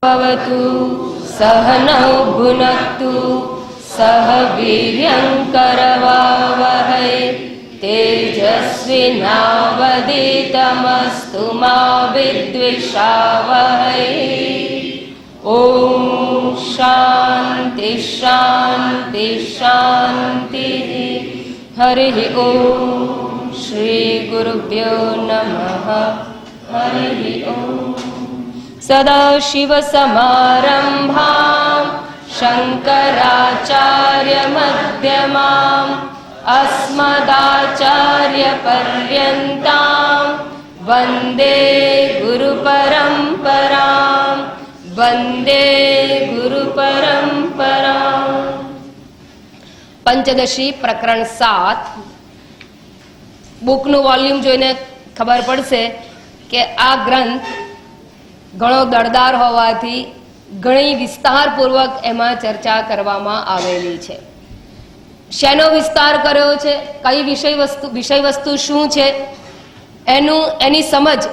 भवतु सहनौ भुनक्तु सह वीर्यङ्करवावहै तेजस्विनावधीतमस्तु मा विद्विषावहै। ॐ शान्ति शान्ति शान्तिः। हरिः ॐ श्री गुरुभ्यो नमः। हरिः ॐ। सदाशिवसमारम्भां शङ्कराचार्यमध्यमाम् अस्मदाचार्यपर्यन्तां वन्दे गुरुपरम्परां वन्दे गुरुपरम्परां। पंचदशी प्रकरण 7 बुकનું વોલ્યુમ જોઈને ખબર પડશે કે આ ગ્રંથ ઘણો દળદાર હોવાથી ઘણી વિસ્તારપૂર્વક એમાં ચર્ચા કરવામાં આવેલી છે. શેનો વિસ્તાર કર્યો છે, કઈ વિષય વસ્તુ શું છે એની સમજ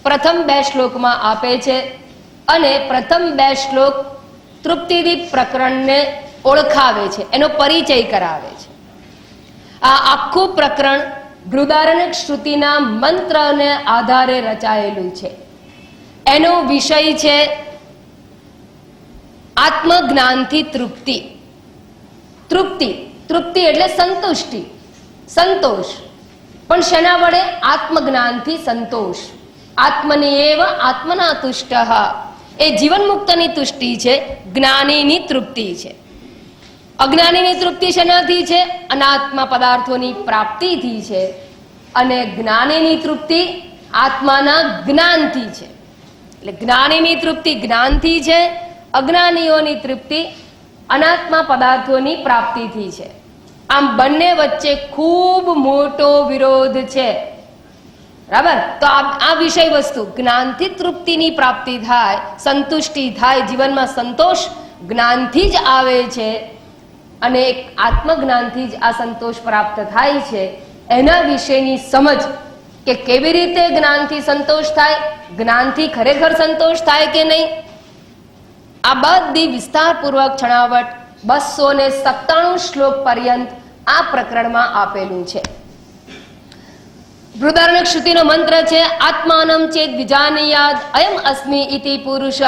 પ્રથમ 2 શ્લોકમાં આપે છે અને પ્રથમ 2 શ્લોક તૃપ્તિદીપ પ્રકરણને ઓળખાવે છે, એનો પરિચય કરાવે છે. આ આખું પ્રકરણ બૃહદારણ્યક શ્રુતિના મંત્રને આધારે રચાયેલું છે. એનો વિષય છે આત્મજ્ઞાનથી તૃપ્તિ. તૃપ્તિ તૃપ્તિ એટલે સંતુષ્ટિ, સંતોષ. પણ શેના વડે? આત્મજ્ઞાનથી સંતોષ. આત્મનિએવ આત્મના તુષ્ટઃ એ જીવન મુક્તની તુષ્ટિ છે, જ્ઞાનીની તૃપ્તિ છે. અજ્ઞાનીની તૃપ્તિ શેનાથી છે? અનાત્મા પદાર્થોની પ્રાપ્તિથી છે. અને જ્ઞાનીની તૃપ્તિ આત્માના જ્ઞાનથી છે. એટલે જ્ઞાનીની તૃપ્તિ જ્ઞાનથી છે, અજ્ઞાનીઓની તૃપ્તિ અનાત્મા પદાર્થોની પ્રાપ્તિથી છે. આમ બંને વચ્ચે ખૂબ મોટો વિરોધ છે. બરાબર? તો આ વિષય વસ્તુ જ્ઞાનથી તૃપ્તિની પ્રાપ્તિ થાય, સંતુષ્ટિ થાય, જીવનમાં સંતોષ જ્ઞાનથી જ આવે છે અને એક આત્મજ્ઞાનથી જ આ સંતોષ પ્રાપ્ત થાય છે. એના વિશેની સમજ કે કેવી રીતે જ્ઞાનથી સંતોષ થાય, જ્ઞાનથી ખરેખર સંતોષ થાય કે નહીં, આ બધી વિસ્તારપૂર્વક છણાવટ 297 શ્લોક પર્યંત આ પ્રકરણમાં આપેલું છે. બૃહદારણ્યક શ્રુતિનો મંત્ર છે આત્માનમ ચેત વિજાનીયાદ અયમ અસ્મિ ઇતિ પુરુષઃ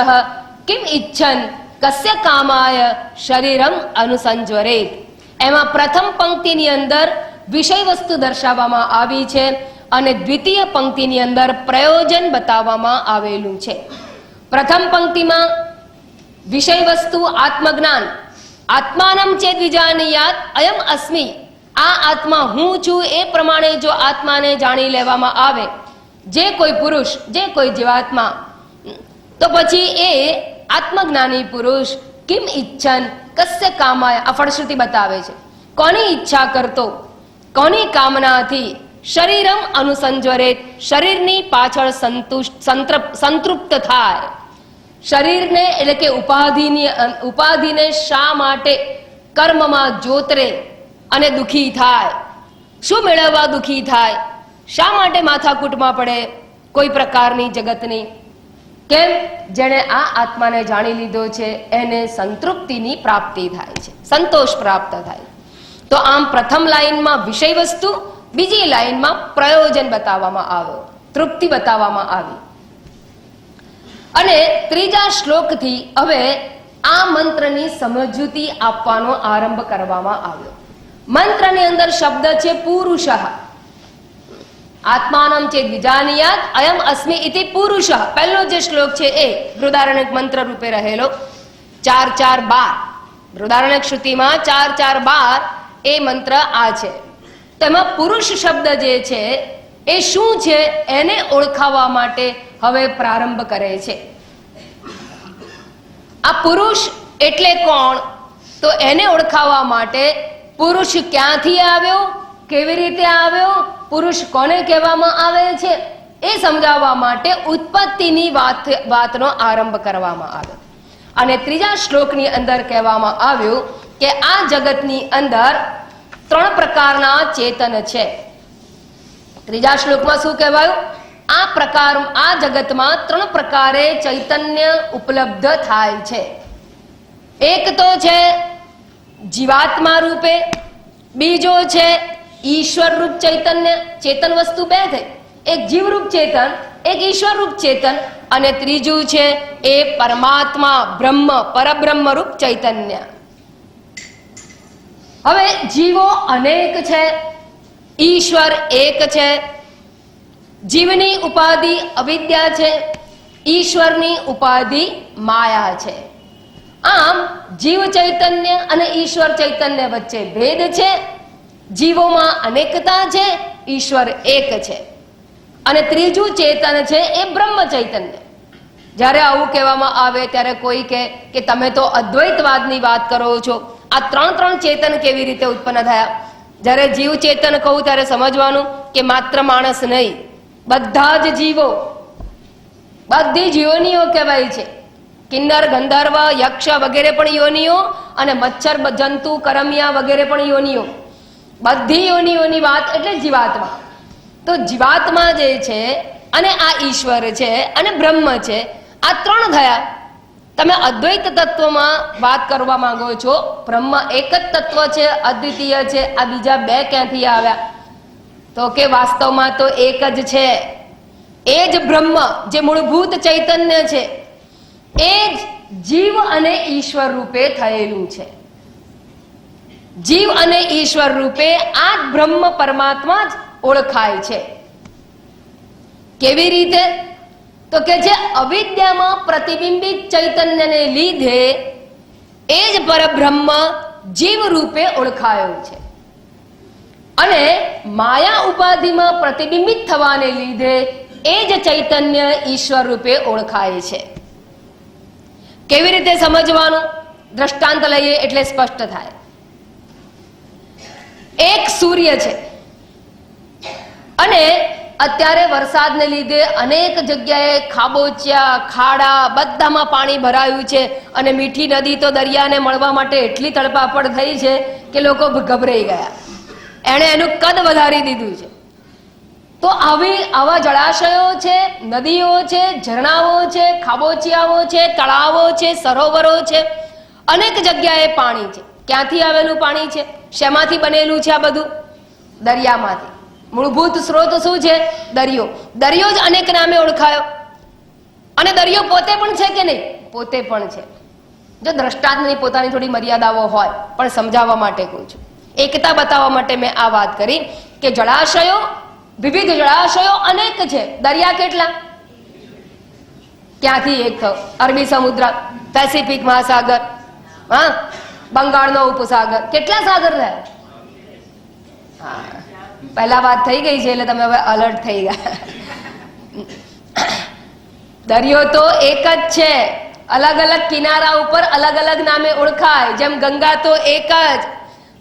કિમ ઇચ્છન કસ્ય કામાય શરીરમ અનુસંજ્વરેત. એમાં પ્રથમ પંક્તિની અંદર વિષય વસ્તુ દર્શાવવામાં આવી છે અને દ્વિતીય પંક્તિની અંદર પ્રયોજન બતાવવામાં આવેલું છે. પ્રથમ પંક્તિમાં વિષય વસ્તુ આત્મજ્ઞાન, આત્માનમ ચેત વિજાનીયાત અયમ અસ્મિ, આ આત્મા હું છું એ પ્રમાણે જો આત્માને જાણી લેવામાં આવે, જે કોઈ પુરુષ, જે કોઈ જીવાત્મા, તો પછી એ આત્મજ્ઞાની પુરુષ કિમ ઇચ્છન કસ્ય કામાય, આ ફળશ્રુતિ બતાવે છે, કોની ઈચ્છા કરતો, કોની કામનાથી શરીરમ અનુસંજ્વરેત, શરીરની પાછળ સંતૃપ્ત થાય. શરીરને એટલે કે ઉપાધિને શા માટે કર્મમાં જોતરે અને દુખી થાય, શું મેળવવા દુખી થાય, શા માટે માથાકૂટમાં પડે કોઈ પ્રકારની જગતની? કેમ? જેણે આ આત્માને જાણી લીધો છે એને સંતૃપ્તિની પ્રાપ્તિ થાય છે, સંતોષ પ્રાપ્ત થાય. તો આમ પ્રથમ લાઈનમાં વિષય વસ્તુ, બીજી લાઈનમાં પ્રયોજન બતાવવામાં આવ્યો, તૃપ્તિ બતાવવામાં આવી. અને ત્રીજા શ્લોકથી હવે આ મંત્રની સમજૂતી આપવાનો આરંભ કરવામાં આવ્યો. મંત્રની અંદર શબ્દ છે પુરુષઃ. આત્માનમ ચેત વિજાનીયાત અયમ અસ્મિ ઇતિ પુરુષઃ. પહેલો જે શ્લોક છે એ બૃહદારણ્યક મંત્ર રૂપે રહેલો 4-4-12, બૃહદારણ્યક શ્રુતિમાં 4-4-12 એ મંત્ર આ છે. તેમાં પુરુષ શબ્દ જે છે એ શું છે એને ઓળખાવવા માટે હવે પ્રારંભ કરે છે. આ પુરુષ એટલે કોણ? તો એને ઓળખાવવા માટે પુરુષ ક્યાંથી આવ્યો, કેવી રીતે આવ્યો, પુરુષ કોને કહેવામાં આવે છે એ સમજાવવા માટે ઉત્પત્તિની વાતનો આરંભ કરવામાં આવ્યો. અને ત્રીજા શ્લોકની અંદર કહેવામાં આવ્યું કે આ જગતની અંદર 3 પ્રકારના ચેતન છે. ત્રીજા શ્લોકમાં શું કહેવાયું? આ પ્રકાર આ જગતમાં 3 પ્રકારે ચૈતન્ય ઉપલબ્ધ થાય છે. એક તો છે જીવાત્મા રૂપે, બીજો છે ઈશ્વર રૂપ ચૈતન્ય. ચેતન વસ્તુ બે થઈ, એક જીવરૂપ ચેતન, એક ઈશ્વર રૂપ ચેતન, અને ત્રીજું છે એ પરમાત્મા બ્રહ્મ પરબ્રહ્મ રૂપ ચૈતન્ય. હવે જીવો અનેક છે, ઈશ્વર એક છે. જીવની ઉપાધિ અવિદ્યા છે, ઈશ્વરની ઉપાધિ માયા છે. આમ જીવ ચૈતન્ય અને ઈશ્વર ચૈતન્ય વચ્ચે ભેદ છે. જીવોમાં અનેકતા છે, ઈશ્વર એક છે. અને ત્રીજું ચેતન છે એ બ્રહ્મ ચૈતન્ય. જ્યારે આવું કહેવામાં આવે ત્યારે કોઈ કહે કે તમે તો અદ્વૈતવાદની વાત કરો છો, આ 3 ચેતન કેવી રીતે ઉત્પન્ન થયા? જ્યારે જીવ ચેતન કહું ત્યારે સમજવાનું કે માત્ર માણસ નહીં, બધા જ જીવો, બધી જ યોનિઓ કહેવાય છે. કિન્નર, ગંધર્વ, યક્ષ વગેરે પણ યોનિઓ, અને મચ્છર, જંતુ, કરમિયા વગેરે પણ યોનિઓ. બધી યોનિઓની વાત એટલે જીવાત્મા. તો જીવાત્મા જે છે અને આ ઈશ્વર છે અને બ્રહ્મ છે, આ 3 થયા. તમે અદ્વૈત તત્વમાં વાત કરવા માંગો છો, બ્રહ્મ એક જ તત્વ છે, અદ્વિતીય છે, આ બીજા 2 ક્યાંથી આવ્યા? તો કે વાસ્તવમાં તો એક જ છે. એ જ બ્રહ્મ જે મૂળભૂત ચૈતન્ય છે એ જ જીવ અને ઈશ્વર રૂપે થયેલું છે. જીવ અને ઈશ્વર રૂપે આ બ્રહ્મ પરમાત્મા જ ઓળખાય છે. કેવી રીતે? તો કે જે અવિદ્યામાં પ્રતિબિંબિત ચૈતન્યને લીધે એ જ પરબ્રહ્મ જીવ રૂપે ઓળખાયો છે, અને માયા ઉપાધિમાં પ્રતિબિંબિત થવાને લીધે એ જ ચૈતન્ય ઈશ્વર રૂપે ઓળખાય છે. કેવી રીતે સમજવાનું? દ્રષ્ટાંત લઈએ એટલે સ્પષ્ટ થાય. એક સૂર્ય છે અને અત્યારે વરસાદને લીધે અનેક જગ્યાએ ખાબોચિયા, ખાડા બધામાં પાણી ભરાયું છે, અને મીઠી નદી તો દરિયાને મળવા માટે એટલી તડપાપડ થઈ છે કે લોકો ગભરાઈ ગયા. એણે એનું કદ વધારી દીધું છે. તો આવા જળાશયો છે, નદીઓ છે, ઝરણાઓ છે, ખાબોચિયાઓ છે, તળાવો છે, સરોવરો છે, અનેક જગ્યાએ પાણી છે. ક્યાંથી આવેલું પાણી છે? શેમાંથી બનેલું છે આ બધું? દરિયામાંથી. મૂળભૂત સ્ત્રોત શું છે? દરિયો. દરિયો જ અનેક નામે ઓળખાયો. અને દરિયો પોતે પણ છે કે નહીં? પોતે પણ છે. જો દ્રષ્ટાંતની પોતાની થોડી મર્યાદાઓ હોય, પણ સમજાવવા માટે કહું છું, એકતા બતાવવા માટે મેં આ વાત કરી કે જળાશયો, વિવિધ જળાશયો અનેક છે. દરિયા કેટલા? ક્યાંથી એક થયો? અરબી સમુદ્ર, પેસિફિક મહાસાગર, હા, બંગાળનો ઉપસાગર, કેટલા સાગર થયા? હા, પહેલા વાત થઈ ગઈ છે એટલે તમે હવે અલર્ટ થઈ ગયા. દરિયો તો એક જ છે, અલગ અલગ કિનારા ઉપર અલગ અલગ નામે ઓળખાય. જેમ ગંગા તો એક જ,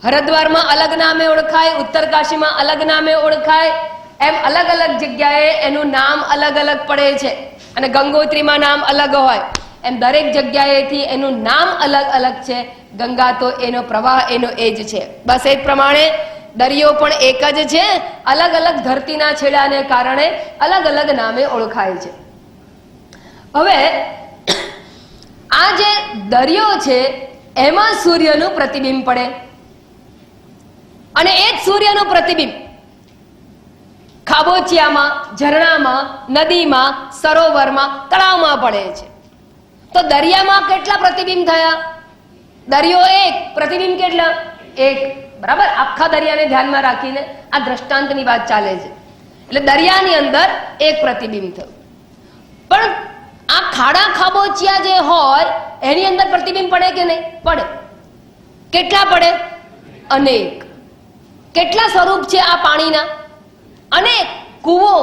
હરિદ્વારમાં અલગ નામે ઓળખાય, ઉત્તરકાશીમાં અલગ નામે ઓળખાય, એમ અલગ અલગ જગ્યાએ એનું નામ અલગ અલગ પડે છે. અને ગંગોત્રીમાં નામ અલગ હોય, એમ દરેક જગ્યાએથી એનું નામ અલગ અલગ છે. ગંગા તો એનો પ્રવાહ એનો એ જ છે. બસ એ જ પ્રમાણે દરિયો પણ એક જ છે, અલગ અલગ ધરતીના છેડાને કારણે અલગ અલગ નામે ઓળખાય છે. હવે આ જે દરિયો છે એમાં સૂર્યનું પ્રતિબિંબ પડે, અને એ જ સૂર્યનું પ્રતિબિંબ ખાબોચિયામાં, ઝરણામાં, નદીમાં, સરોવરમાં, તળાવમાં પડે છે. તો દરિયામાં કેટલા પ્રતિબિંબ થયા? દરિયો એક, પ્રતિબિંબ કેટલા? એક. બરાબર? આખા દરિયાને ધ્યાનમાં રાખીને આ દ્રષ્ટાંતની વાત ચાલે છે. એટલે દરિયાની અંદર એક પ્રતિબિંબ થયું. પણ આ ખાડા ખાબોચિયા જે હોય એની અંદર પ્રતિબિંબ પડે કે નહીં? પડે. કેટલા પડે? અનેક. કેટલા સ્વરૂપ છે આ પાણીના? અનેક. કૂવો,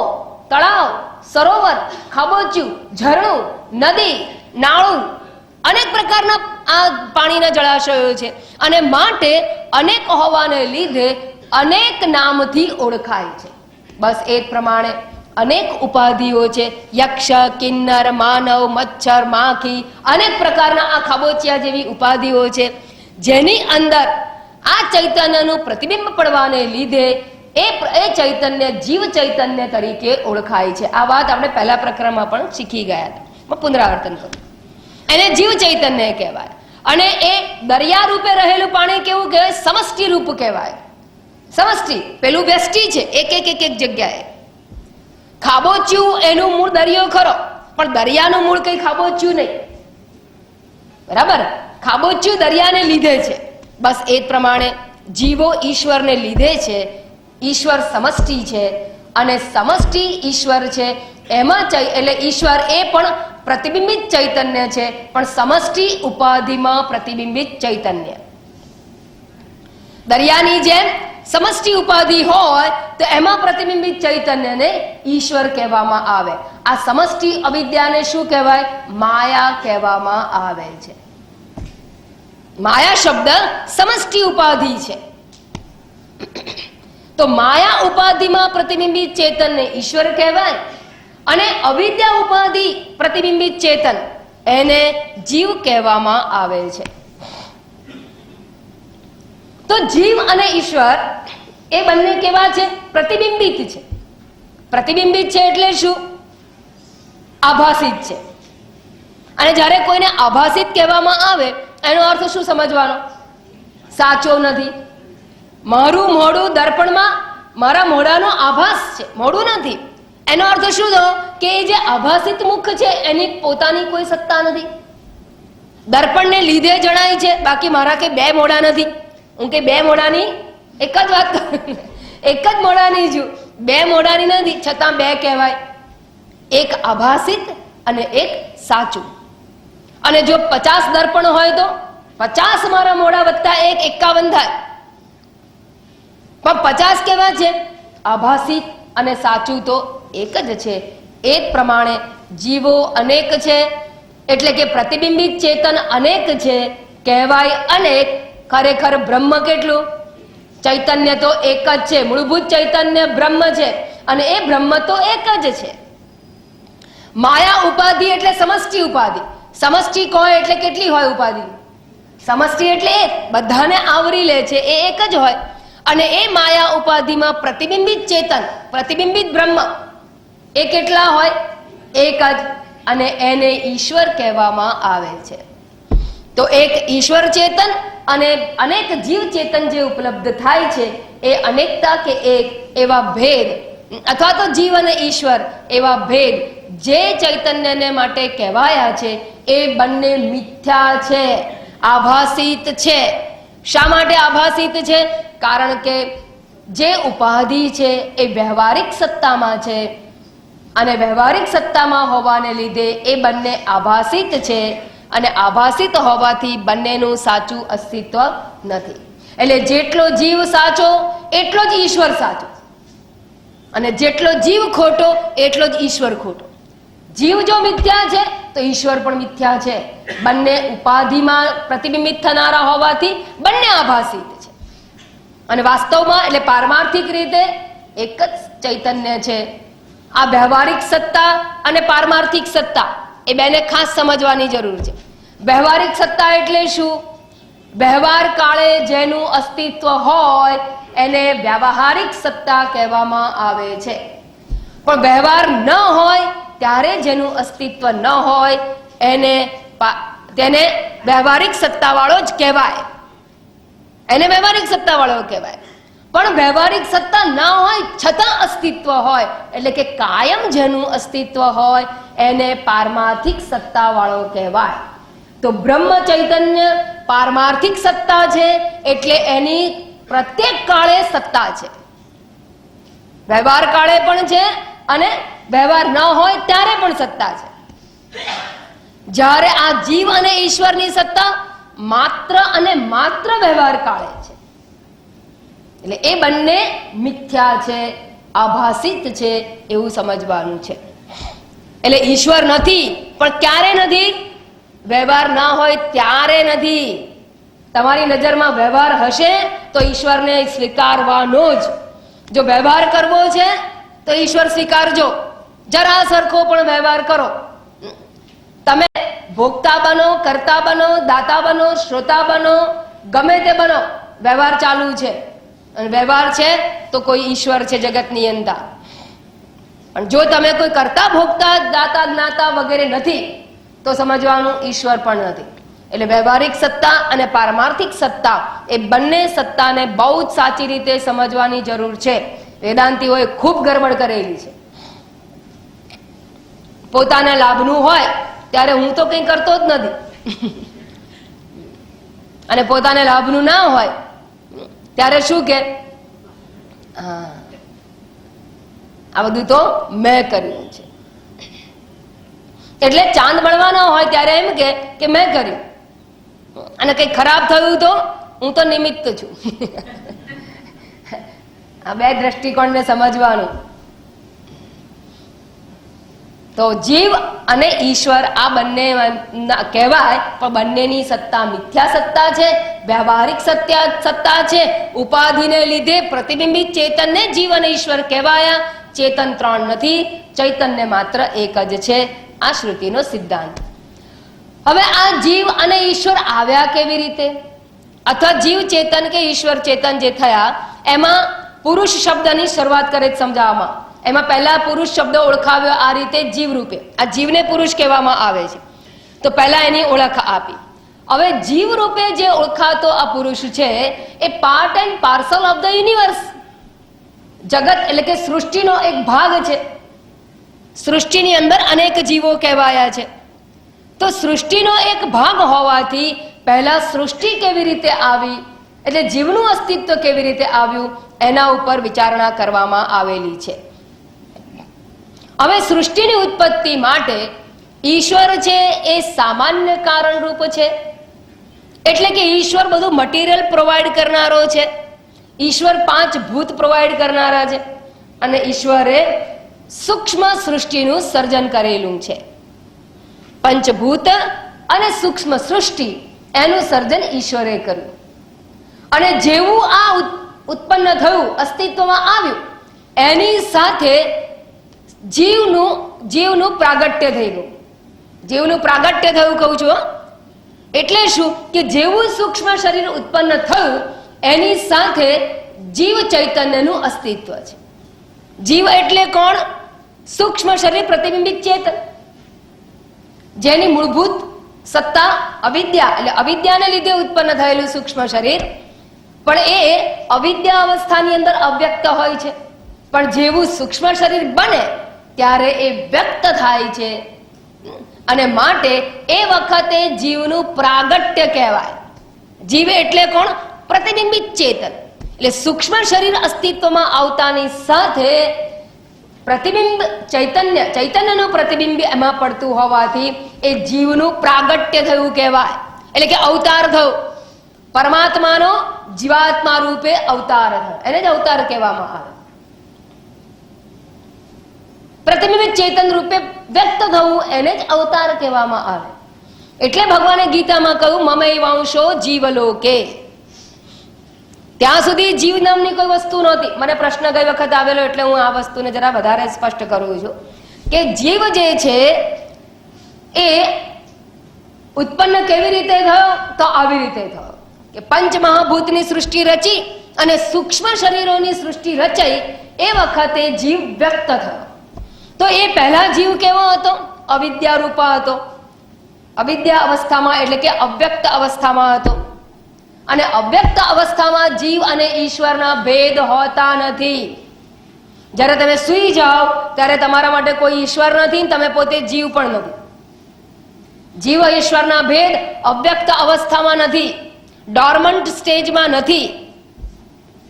તળાવ, સરોવર, ખાબોચિયું, ઝરણું, નદી, નાળું, અનેક પ્રકારના આ પાણીના જળાશયો છે. અને માટે અનેક હોવાને લીધે અનેક નામથી ઓળખાય છે. બસ એ જ પ્રમાણે અનેક ઉપાધિઓ છે. યક્ષ, કિન્નર, માનવ, મચ્છર, માખી, અનેક પ્રકારના આ ખાબોચિયા જેવી ઉપાધિઓ છે, જેની અંદર આ ચૈતન્યનું પ્રતિબિંબ પડવાને લીધે એ ચૈતન્ય જીવ ચૈતન્ય તરીકે ઓળખાય છે. આ વાત આપણે પહેલા પ્રકરણમાં પણ શીખી ગયા હતા. પુનરાવર્તન કરું, એને જીવ ચૈતન્ય કહેવાય. અને એ દરિયા રૂપે રહેલું પાણી કેવું કહેવાય? સમષ્ટિ રૂપ કહેવાય. સમષ્ટિ, પેલું વ્યષ્ટિ છે, એક એક એક એક જગ્યાએ. ખાબોચ્યું એનું મૂળ દરિયો ખરો, પણ દરિયાનું મૂળ કઈ ખાબોચ્યું નહીં. બરાબર? ખાબોચ્યું દરિયાને લીધે છે. બસ એ જ પ્રમાણે જીવો ઈશ્વરને લીધે છે. ઈશ્વર સમષ્ટિ છે અને સમષ્ટિ ઈશ્વર છે. એમાં એટલે ઈશ્વર એ પણ પ્રતિબિંબિત ચૈતન્ય છે, પણ સમષ્ટિ ઉપાધિમાં પ્રતિબિંબિત ચૈતન્ય. દરિયાની જેમ સમષ્ટિ ઉપાધિ હોય તો એમાં પ્રતિબિંબિત ચૈતન્યને ઈશ્વર કહેવામાં આવે. આ સમષ્ટિ અવિદ્યાને શું કહેવાય? માયા કહેવામાં આવે છે. માયા શબ્દ સમષ્ટિ ઉપાધિ છે. તો માયા ઉપાધિમાં પ્રતિબિંબિત ચેતનને ઈશ્વર કહેવાય અને અવિદ્યા ઉપાધિ પ્રતિબિંબિત ચેતન એને જીવ કહેવામાં આવે છે. તો જીવ અને ઈશ્વર એ બંને કેવા છે? પ્રતિબિંબિત છે. પ્રતિબિંબિત છે એટલે શું? આભાસિત છે. અને જ્યારે કોઈને આભાસિત કહેવામાં આવે એનો અર્થ શું સમજવાનો? સાચો નથી. મારું મોઢું દર્પણમાં મારા મોઢાનો આભાસ છે, મોઢું નથી. એનો અર્થ શું થયો? કે એ જે આભાસિત મુખ છે એની પોતાની કોઈ સત્તા નથી. દર્પણને લીધે જણાય છે, બાકી મારા કે બે મોઢા નથી. હું કે બે મોઢાની એક જ વાત કરું, એક જ મોઢાની છું, બે મોઢાની નથી, છતાં બે કહેવાય. એક આભાસિત અને એક સાચું. અને જો 50 દર્પણ હોય તો 50 મારા મોઢા વત્તા 1 51 થાય. પણ 50 કેવા છે? આભાસિત અને સાચું તો એક જ છે. એ જ પ્રમાણે જીવો અનેક છે, એટલે કે પ્રતિબિંબિત ચેતન અનેક છે કહેવાય અનેક. ખરેખર બ્રહ્મ કેટલું? ચૈતન્ય તો એક જ છે. મૂળભૂત ચૈતન્ય બ્રહ્મ છે અને એ બ્રહ્મ તો એક જ છે. માયા ઉપાધિ એટલે સમષ્ટિ ઉપાધિ. સમષ્ટિ કહો એટલે કેટલી હોય ઉપાધિ? સમષ્ટિ એટલે એક, બધાને આવરી લે છે, એ એક જ હોય. અને એ માયા ઉપાધિમાં પ્રતિબિંબિત ચેતન, પ્રતિબિંબિત બ્રહ્મ, એ કેટલા હોય? એક જ. અને એને ઈશ્વર કહેવામાં આવે છે. તો એક ઈશ્વર ચેતન અને અનેક જીવ ચેતન જે ઉપલબ્ધ થાય છે એ અનેકતા કે એક એવા ભેદ, અથવા તો જીવ અને ઈશ્વર એવા ભેદ જે ચૈતન્યને માટે કહેવાયા છે એ બંને મિથ્યા છે, આભાસિત છે. શા માટે આભાસિત છે? કારણ કે જે ઉપાધિ છે એ વ્યવહારિક સત્તામાં છે અને વ્યવહારિક સત્તામાં હોવાને લીધે એ બંને આભાસિત છે અને આભાસિત હોવાથી બંનેનું સાચું અસ્તિત્વ નથી. એટલે જેટલો જીવ સાચો એટલો જ ઈશ્વર સાચો, અને જેટલો જીવ ખોટો એટલો જ ઈશ્વર ખોટો. જીવ જો મિથ્યા છે તો ઈશ્વર પણ મિથ્યા છે. બંને ઉપાધિમાં પ્રતિબિંબિત થનારા હોવાથી બંને આભાસિત છે. અને વાસ્તવમાં એટલે પારમાર્થિક રીતે એક જ ચૈતન્ય છે. આ વ્યવહારિક સત્તા અને પારમાર્થિક સત્તા એ બેને ખાસ સમજવાની જરૂર છે. વ્યવહારિક સત્તા એટલે શું? વ્યવહાર કાળે જેનું અસ્તિત્વ હોય એને વ્યવહારિક સત્તા કહેવામાં આવે છે. પણ વ્યવહાર ન હોય ત્યારે જેનું અસ્તિત્વ ન હોય તેને વ્યવહારિક સત્તાવાળો જ કહેવાય. એને વ્યવહારિક સત્તાવાળો કહેવાય. પણ વ્યવહારિક સત્તા ના હોય છતાં અસ્તિત્વ હોય, એટલે કે કાયમ જેનું અસ્તિત્વ હોય એને પારમાર્થિક સત્તાવાળો કહેવાય. તો બ્રહ્મ ચૈતન્ય પારમાર્થિક સત્તા છે, એટલે એની પ્રત્યેક કાળે સત્તા છે. વ્યવહાર કાળે પણ છે અને વ્યવહાર ન હોય ત્યારે પણ સત્તા છે. જ્યારે આ જીવ અને ઈશ્વરની સત્તા માત્ર અને માત્ર વ્યવહાર કાળે છે. એટલે એ બંને મિથ્યા છે, આભાસિત છે એવું સમજવાનું છે. એટલે ઈશ્વર નથી, પણ ક્યારે નથી? વ્યવહાર ના હોય ત્યારે નથી. તમારી નજરમાં વ્યવહાર હશે તો ઈશ્વરને સ્વીકારવાનો જ. જો વ્યવહાર કરવો છે તો ઈશ્વર સ્વીકારજો. જરા સરખો પણ વ્યવહાર કરો. તમે ભોગતા બનો, કર્તા બનો, દાતા બનો, શ્રોતા બનો, ગમે તે બનો, વ્યવહાર ચાલુ છે. અને વ્યવહાર છે તો કોઈ ઈશ્વર છે જગતની અંદર. પણ જો તમે કોઈ કરતા ભોગતા દાતા જ્ઞાતા વગેરે નથી તો સમજવાનું ઈશ્વર પણ નથી. એટલે વ્યવહારિક સત્તા અને પારમાર્થિક સત્તા એ બંને સત્તાને બહુ જ સાચી રીતે સમજવાની જરૂર છે. વેદાંતિઓએ ખૂબ ગરબડ કરેલી છે. પોતાના લાભનું હોય ત્યારે હું તો કંઈ કરતો જ નથી, અને પોતાને લાભનું ના હોય ત્યારે શું કે આ બધું તો મેં કર્યું છે. એટલે ચાંદ મળવાનો હોય ત્યારે એમ કે મેં કર્યું, અને કઈ ખરાબ થયું તો હું તો નિમિત્ત છું. આ બે દ્રષ્ટિકોણને સમજવાનું. તો જીવ અને ઈશ્વર આ બંને કહેવાય, પણ બંનેની સત્તા મિથ્યા સત્તા છે, વ્યવહારિક સત્તા છે. ઉપાધિને લીધે પ્રતિબિંબિત ચેતનને જીવ અને ઈશ્વર કહેવાયા. ચેતન ત્રણ નથી, ચૈતન્ય માત્ર એક જ છે. આ શ્રુતિનો સિદ્ધાંત. હવે આ જીવ અને ઈશ્વર આવ્યા કેવી રીતે, અથવા જીવ ચેતન કે ઈશ્વર ચેતન જે થયા એમાં પુરુષ શબ્દની શરૂઆત કરે સમજાવવામાં. એમાં પહેલા પુરુષ શબ્દ ઓળખાવ્યો આ રીતે જીવ રૂપે. આ જીવને પુરુષ કહેવામાં આવે છે, તો પહેલા એની ઓળખ આપી. હવે જીવ રૂપે જે ઓળખાતો આ પુરુષ છે a part and parcel of the universe. જગત એટલે કે સૃષ્ટિનો એક ભાગ છે. સૃષ્ટિની અંદર અનેક જીવો કહેવાયા છે. તો સૃષ્ટિનો એક ભાગ હોવાથી પહેલા સૃષ્ટિ કેવી રીતે આવી, એટલે જીવનું અસ્તિત્વ કેવી રીતે આવ્યું, એના ઉપર વિચારણા કરવામાં આવેલી છે. હવે સૃષ્ટિની ઉત્પત્તિ માટે ઈશ્વર છે એ સામાન્ય કારણ રૂપ છે. એટલે કે ઈશ્વર બધું મટીરિયલ પ્રોવાઈડ કરનારો છે. ઈશ્વર 5 ભૂત પ્રોવાઈડ કરનારા છે, અને ઈશ્વરે સૂક્ષ્મ સૃષ્ટિનું સર્જન કરેલું છે. પંચભૂત અને સૂક્ષ્મ સૃષ્ટિ એનું સર્જન ઈશ્વરે કર્યું. અને જેવું આ ઉત્પન્ન થયું, અસ્તિત્વમાં આવ્યું, એની સાથે જીવનું પ્રાગટ્ય થઈ ગયું. જીવનું પ્રાગટ્ય થયું કહું છું, એટલે શું કે જેવું સૂક્ષ્મ શરીર ઉત્પન્ન થયું એની સાથે જીવ ચૈતન્યનું અસ્તિત્વ છે. જીવ એટલે કોણ? સૂક્ષ્મ શરીર પ્રતિબિંબિત ચેતન, જેની મૂળભૂત સત્તા અવિદ્યા, એટલે અવિદ્યાને લીધે ઉત્પન્ન થયેલું સૂક્ષ્મ શરીર. પણ એ અવિદ્યા અવસ્થાની અંદર અવ્યક્ત હોય છે, પણ જેવું સૂક્ષ્મ શરીર બને ત્યારે એ વ્યક્ત થાય છે, અને માટે એ વખતે જીવનું પ્રાગટ્ય કહેવાય. જીવ એટલે કોણ? પ્રતિબિંબિત ચેતન. એટલે સૂક્ષ્મ શરીર અસ્તિત્વમાં આવતાની સાથે પ્રતિબિંબ ચૈતન્યનું પ્રતિબિંબ એમાં પડતું હોવાથી એ જીવનું પ્રાગટ્ય થયું કહેવાય. એટલે કે અવતાર થયો, પરમાત્માનો જીવાત્મા રૂપે અવતાર થયો, એને જ અવતાર કહેવામાં આવે. પ્રતિબિંબિત ચેતન રૂપે વ્યક્ત થવું એને જ અવતાર કહેવામાં આવે. એટલે ભગવાને ગીતામાં કહ્યું મમૈવાંશો જીવલોકે. ત્યાં સુધી જીવ નામની કોઈ વસ્તુ નહોતી. મને પ્રશ્ન ગઈ વખત આવેલો એટલે હું આ વસ્તુને જરા વધારે સ્પષ્ટ કરું છું કે જીવ જે છે એ ઉત્પન્ન કેવી રીતે થયો, તો આવી રીતે થયો કે પંચમહાભૂતની સૃષ્ટિ રચી અને સૂક્ષ્મ શરીરોની સૃષ્ટિ રચાઈ એ વખતે જીવ વ્યક્ત થયો. તો એ પહેલા જીવ કેવો હતો? અવિદ્યા રૂપા હતો. અવિદ્યા અવસ્થામાં એટલે કે અવ્યક્ત અવસ્થામાં હતો. અને અવ્યક્ત અવસ્થામાં જીવ અને ઈશ્વરના ભેદ હોતા નથી. જ્યારે તમે સૂઈ જાઓ ત્યારે તમારા માટે કોઈ ઈશ્વર નથી, તમે પોતે જીવ પણ નથી. જીવ ઈશ્વરના ભેદ અવ્યક્ત અવસ્થામાં નથી, ડોર્મન્ટ સ્ટેજમાં નથી.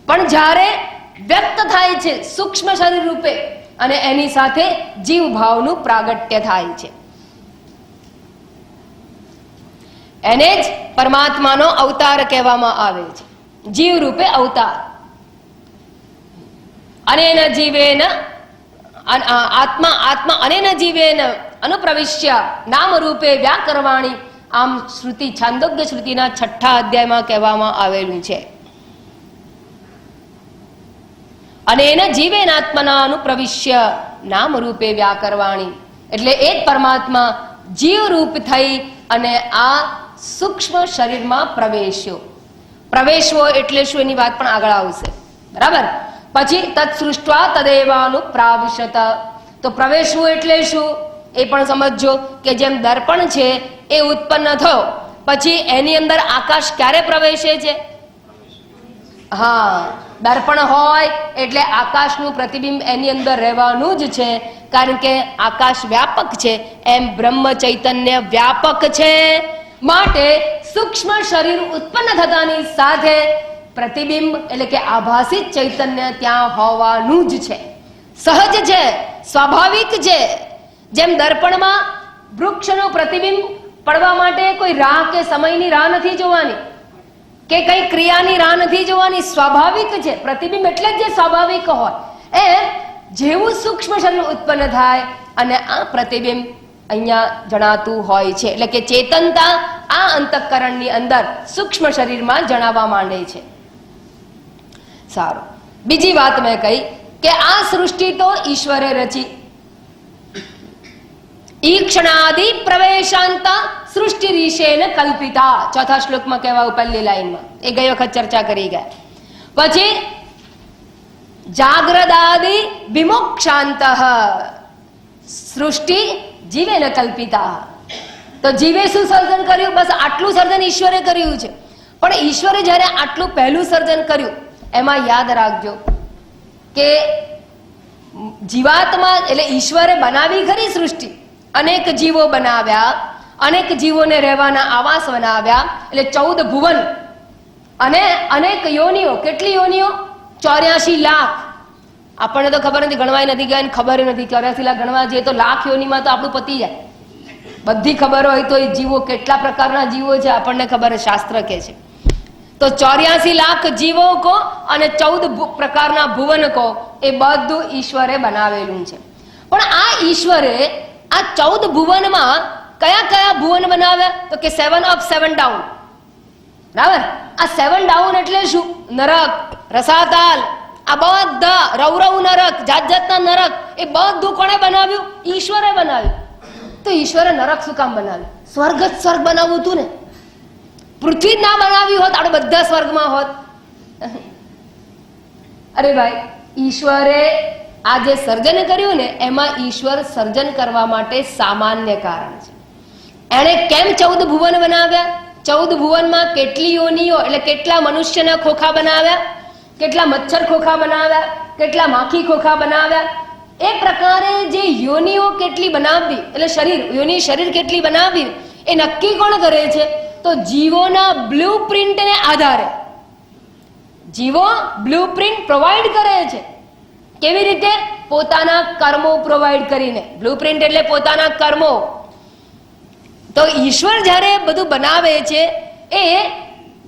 પણ જ્યારે વ્યક્ત થાય છે સૂક્ષ્મ શરીર રૂપે, અને એની સાથે જીવ ભાવનું પ્રાગટ્ય થાય છે, એને જ પરમાત્માનો અવતાર કહેવામાં આવે છે. જીવ રૂપે અવતાર. અનેન જીવેન આત્મા અનેન જીવેન અનુપ્રવિશ્ય નામ રૂપે વ્યાકરવાણી. આમ શ્રુતિ છાંદોગ્ય શ્રુતિના 6 અધ્યાયમાં કહેવામાં આવેલું છે. અનેન જીવેન આત્મના અનુપ્રવિશ્ય નામ રૂપે વ્યાકરવાણી. એટલે એ જ પરમાત્મા જીવ રૂપ થઈ અને આ સૂક્ષ્મ શરીરમાં પ્રવેશ્યો. પ્રવેશવો એટલે શું એની વાત પણ આગળ આવશે, બરાબર? પછી તત્ સૃષ્ટ્વા તદેવાનુપ્રાવિશત. તો પ્રવેશવું એટલે શું એ પણ સમજજો કે જેમ દર્પણ છે એ ઉત્પન્ન થયો પછી એની અંદર આકાશ ક્યારે પ્રવેશે છે? હા, દર્પણ હોય એટલે આકાશનું પ્રતિબિંબ એની અંદર રહેવાનું જ છે, કારણ કે આકાશ વ્યાપક છે એમ બ્રહ્મ ચૈતન્ય વ્યાપક છે. માટે સૂક્ષ્મ શરીર ઉત્પન્ન થતાની સાથે પ્રતિબિંબ એટલે કે આભાસિત ચૈતન્ય ત્યાં હોવાનું જ છે. સહજ છે, સ્વાભાવિક છે. જેમ દર્પણમાં વૃક્ષનું પ્રતિબિંબ પડવા માટે કોઈ રાહ કે સમયની રાહ નથી જોવાની કે કઈ ક્રિયાની રાહ નથી જોવાની, સ્વાભાવિક છે. પ્રતિબિંબ એટલે જ જે સ્વાભાવિક હોય એમ જેવું સૂક્ષ્મ શરીર ઉત્પન્ન થાય અને આ પ્રતિબિંબ અહીંયા જણાતું હોય છે. એટલે કે ચેતનતા આ અંતઃકરણની અંદર સૂક્ષ્મ શરીરમાં જણાવવા માંડે છે. સારું, બીજી વાત મેં કહી કે આ સૃષ્ટિ તો ઈશ્વરે રચી. ઈક્ષણાદિ પ્રવેશાંતા સૃષ્ટિ રીશેન કલ્પિતા, ચોથા શ્લોકમાં કહેવાયું પહેલી લાઈનમાં, એ ગઈ વખત ચર્ચા કરી ગયા. પછી જાગ્રદાદિ વિમોક્ષાંત સૃષ્ટિ જીવેન કલ્પિતા. તો જીવે શું સર્જન કર્યું? બસ આટલું સર્જન ઈશ્વરે કર્યું છે. પણ ઈશ્વરે જ્યારે આટલું પહેલું સર્જન કર્યું એમાં યાદ રાખજો કે જીવાત્મા એટલે ઈશ્વરે બનાવી ખરી સૃષ્ટિ, અનેક જીવો બનાવ્યા, અનેક જીવોને રહેવાના આવાસ બનાવ્યા, એટલે 14 ભુવન અને અનેક યોનિઓ. કેટલી યોનિઓ? 84 લાખ. આપણને તો ખબર નથી, ગણવાય નથી ગયા, ખબર નથી. 84 લાખ ગણવા જઈએ તો લાખ યોનિમાં તો આપણું પતી જાય. બધી ખબર હોય તો એ જીવો કેટલા પ્રકારના જીવો છે આપણને ખબર, શાસ્ત્ર કહે છે. તો 84 લાખ જીવો કો અને 14 પ્રકારના ભુવન કો, એ બધું ઈશ્વરે બનાવેલું છે. પણ આ ઈશ્વરે આ 14 ભુવનમાં કયા કયા ભુવન બનાવ્યા? તો કે 7 અપ 7 ડાઉન. બરાબર? આ 7 ડાઉન એટલે શું? નરક, રસાતાલ, આ બધા રૌરવ નરક, જાત જાતના નરક, એ બધું કોણે બનાવ્યું? ઈશ્વરે બનાવ્યું. તો ઈશ્વરે નરક શું કામ બનાવ્યું? સ્વર્ગ જ સ્વર્ગ બનાવવું હતું ને. પૃથ્વી જ ના બનાવ્યું હોત આપણે બધા સ્વર્ગમાં હોત. અરે ભાઈ, ઈશ્વરે આ જે સર્જન કર્યું ને એમાં ઈશ્વર સર્જન કરવા માટે સામાન્ય કારણ છે. એણે કેમ 14 ભુવન બનાવ્યા? 14 ભુવનમાં કેટલી યોનિઓ એટલે કેટલા મનુષ્યના ખોખા બનાવ્યા, કેટલા મચ્છર ખોખા બનાવ્યા, કેટલા માખી ખોખા બનાવ્યા, એ પ્રકારે જે યોનિઓ કેટલી બનાવવી એટલે શરીર, યોની શરીર કેટલી બનાવવી એ નક્કી કોણ કરે છે? તો જીવોના બ્લુ પ્રિન્ટને આધારે જીવો બ્લુ પ્રિન્ટ પ્રોવાઈડ કરે છે. કેવી રીતે? પોતાના કર્મો પ્રોવાઈડ કરીને. બ્લુ પ્રિન્ટ એટલે પોતાના કર્મો. તો ઈશ્વર જ્યારે બધું બનાવે છે એ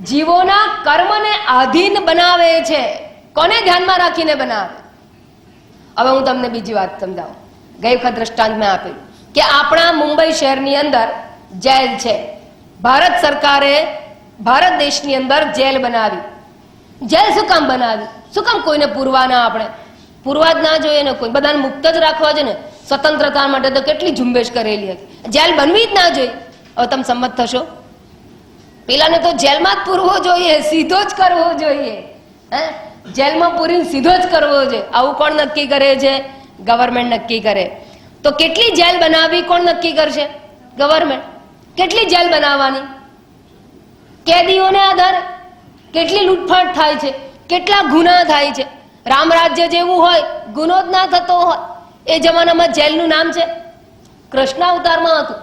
જીવોના કર્મને આધીન બનાવે છે. કોને ધ્યાનમાં રાખીને બનાવે? હવે હું તમને બીજી વાત સમજાવું. ગઈ વખત દ્રષ્ટાંત મેં આપેલું કે આપણા મુંબઈ શહેરની અંદર જેલ છે. ભારત સરકારે ભારત દેશની અંદર જેલ બનાવી. જેલ શું કામ બનાવી? શું કામ કોઈને પૂરવા ના? આપણે પૂરવા જ ના જોઈએ ને, કોઈ બધાને મુક્ત જ રાખવા છે ને. સ્વતંત્રતા માટે તો કેટલી ઝુંબેશ કરેલી હતી. જેલ બનવી જ ના જોઈએ. હવે તમે સંમત થશો, પેલાને તો જેલમાં જ પૂરવો જોઈએ, સીધો જ કરવો જોઈએ. હે, જેલમાં પૂરીને સીધો જ કરવો જોઈએ. આવું કોણ નક્કી કરે છે? ગવર્મેન્ટ નક્કી કરે. તો કેટલી જેલ બનાવવી કોણ નક્કી કરશે? ગવર્મેન્ટ. કેટલી જેલ બનાવવાની? કેદીઓને આધારે. કેટલી લૂંટફાટ થાય છે, કેટલા ગુના થાય છે. રામ રાજ્ય જેવું હોય, ગુનો જ ના થતો હોય. એ જમાનામાં જેલનું નામ છે કૃષ્ણ અવતારમાં હતું.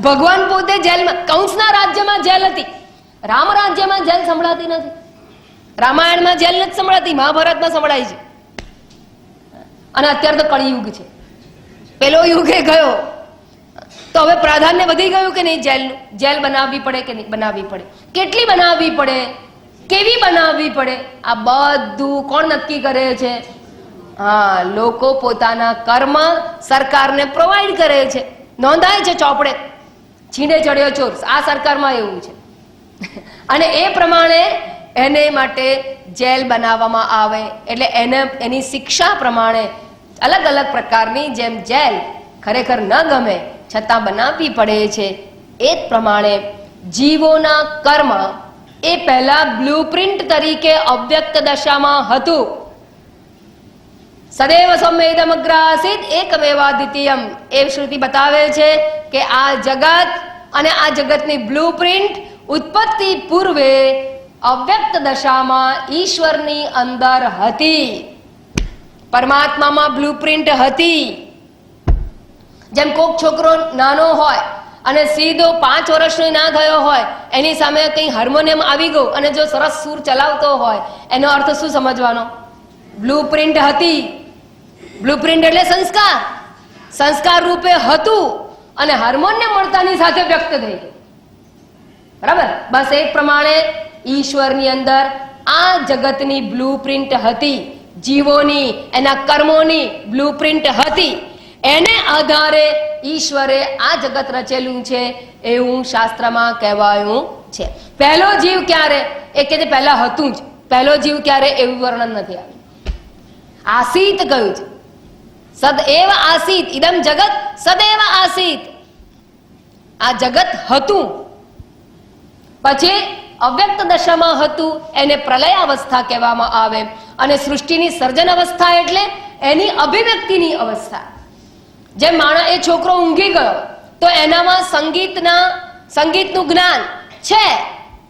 ભગવાન પોતે જેલમાં, કંસના રાજ્યમાં જેલ હતી. રામ રાજ્યમાં જેલ સંભળાતી નથી. રામાયણમાં જેલ નથી સંભળાતી, મહાભારતમાં સંભળાય છે. અને અત્યારે તો કળિયુગ છે, પેલો યુગ એ ગયો. તો હવે પ્રાધાન્ય વધી ગયું કે નહીં જેલનું? જેલ બનાવવી પડે કે નહીં બનાવવી પડે? કેટલી બનાવવી પડે? કેવી બનાવવી પડે? આ બધું કોણ નક્કી કરે છે? હા, લોકો પોતાના કર્મ સરકારને પ્રોવાઈડ કરે છે. નોંધાય છે ચોપડે, છીંડે ચડ્યો ચોર. આ સરકારમાં એવું છે. અને એ પ્રમાણે એને માટે જેલ બનાવવામાં આવે. એટલે એને એની શિક્ષા પ્રમાણે અલગ અલગ પ્રકારની, જેમ જેલ ખરેખર ન ગમે છતાં બનાવવી પડે છે, એ જ પ્રમાણે જીવોના કર્મ એ પહેલા બ્લુપ્રિન્ટ તરીકે અવ્યક્ત દશામાં હતું. સદૈવ સૌમ્યદમગ્રાસીત એકમેવાદ્વિતીયમ. એ શ્રુતિ બતાવે છે કે આ જગત અને આ જગતની બ્લુપ્રિન્ટ ઉત્પત્તિ પૂર્વે અવ્યક્ત દશામાં ઈશ્વરની અંદર હતી. પરમાત્મામાં બ્લુપ્રિન્ટ હતી. જેમ કોક છોકરો નાનો હોય અને સીધો 5 વર્ષનો ના થયો હોય, એની સામે કંઈ હાર્મોનિયમ આવી ગયું અને જો સરસ સૂર ચલાવતો હોય, એનો અર્થ શું સમજવાનો? બ્લુપ્રિન્ટ હતી. બ્લુપ્રિન્ટ એટલે સંસ્કાર. સંસ્કાર રૂપે હતું અને હાર્મોનિયમ મળતાની સાથે વ્યક્ત થઈ ગયું. બરાબર? બસ એ પ્રમાણે ઈશ્વરની અંદર આ જગતની બ્લુપ્રિન્ટ હતી. જીવોની, એના કર્મોની બ્લુપ્રિન્ટ હતી. એને આધારે ઈશ્વરે આ જગત રચેલું છે એવું શાસ્ત્રમાં કહેવાયું છે. પહેલો જીવ ક્યારે? એ કે પહેલા હતું જ. પહેલો જીવ ક્યારે એવું વર્ણન નથી આવ્યું. આસીત કહ્યું છે. સદૈવ આસીત ઇદમ જગત સદૈવ આસીત. આ જગત હતું, પછી અવ્યક્ત દશામાં હતું, એને પ્રલય અવસ્થા કહેવામાં આવે. અને સૃષ્ટિની સર્જન અવસ્થા એટલે એની અભિવ્યક્તિની અવસ્થા. જેમ માણસ, એ છોકરો ઊંઘી ગયો તો એનામાં સંગીતનું જ્ઞાન છે.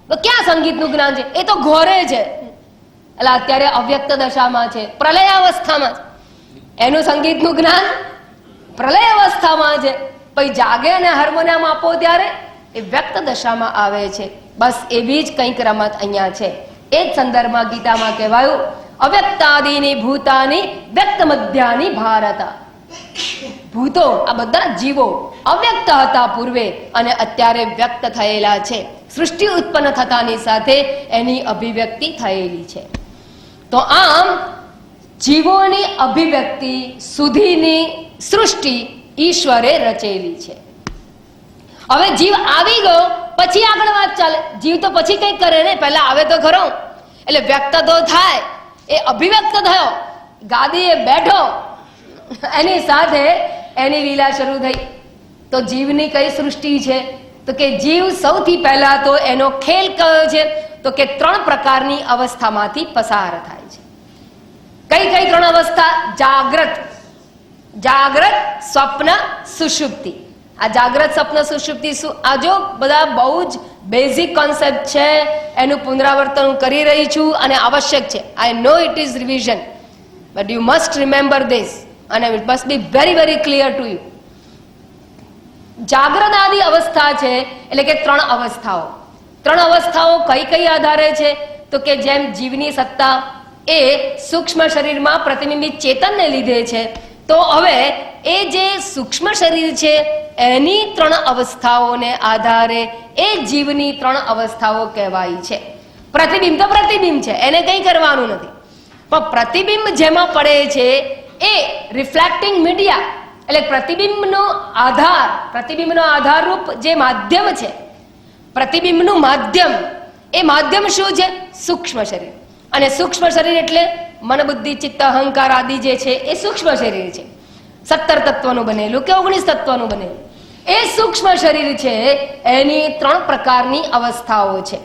તો ક્યાં સંગીતનું જ્ઞાન છે? એ તો ઘોરે છે. એટલે અત્યારે અવ્યક્ત દશામાં છે, પ્રલય અવસ્થામાં છે. એનું સંગીતનું જ્ઞાન પ્રલય અવસ્થામાં છે. પછી જાગે અને હાર્મોનિયમ આપો ત્યારે એ વ્યક્ત દશામાં આવે છે. બસ એવી જ કંઈક રમત અહીંયા છે. એ જ સંદર્ભમાં ગીતામાં કહેવાયું, અવ્યક્તાદિની ભૂતાની વ્યક્ત મધ્યાની ભારત. ભૂતો, આ બધા જીવો અવ્યક્ત હતા પૂર્વે અને અત્યારે વ્યક્ત થયેલા છે. સૃષ્ટિ ઉત્પન્ન થતાની સાથે એની અભિવ્યક્તિ થયેલી છે. તો આમ જીવોની અભિવ્યક્તિ સુધીની સૃષ્ટિ ઈશ્વરે રચેલી છે. હવે જીવ આવી ગયો પછી આગળ વાત ચાલે. જીવ તો પછી કંઈક કરે ને, પહેલા આવે તો ખરો. એટલે વ્યક્ત તો થાય, એ અભિવ્યક્ત થયો, ગાદીએ બેઠો, એની સાથે એની લીલા શરૂ થઈ. તો જીવની કઈ સૃષ્ટિ છે? તો કે જીવ સૌથી પહેલા તો એનો ખેલ કયો છે? તો કે 3 પ્રકારની અવસ્થામાંથી પસાર થાય છે. કઈ કઈ 3 અવસ્થા? જાગ્રત, સ્વપ્ન, સુષુપ્તિ. આ જાગ્રત, સ્વપ્ન, સુષુપ્તિ આ જો બધા બહુ જ બેઝિક કોન્સેપ્ટ છે. એનું પુનરાવર્તન હું કરી રહી છું અને આવશ્યક છે. I know it is revision, but you must remember this અને it must be very very clear to you. જાગ્રત આદિ અવસ્થા છે એટલે કે 3 અવસ્થાઓ. 3 અવસ્થાઓ કઈ કઈ આધારે છે? તો કે જેમ જીવની સત્તા એ સૂક્ષ્મ શરીરમાં પ્રતિબિંબિત ચેતનને લીધે છે, તો હવે એ જે સૂક્ષ્મ શરીર છે એની 3 અવસ્થાઓને આધારે એ જીવની 3 અવસ્થાઓ કહેવાય છે. પ્રતિબિંબ તો પ્રતિબિંબ છે, એને કંઈ કરવાનું નથી. પણ પ્રતિબિંબ જેમાં પડે છે એ રિફ્લેક્ટિંગ મીડિયા એટલે પ્રતિબિંબનો આધારરૂપ જે માધ્યમ છે, પ્રતિબિંબનું માધ્યમ, એ માધ્યમ શું છે? સૂક્ષ્મ શરીર. અને સૂક્ષ્મ શરીર એટલે મન, બુદ્ધિ, ચિત્ત, અહંકાર આદિ જે છે એ સૂક્ષ્મ શરીર છે. 17 તત્વનું બનેલું કે 19 તત્વનું બનેલું એ સૂક્ષ્મ શરીર છે. એની 3 પ્રકારની અવસ્થાઓ છે.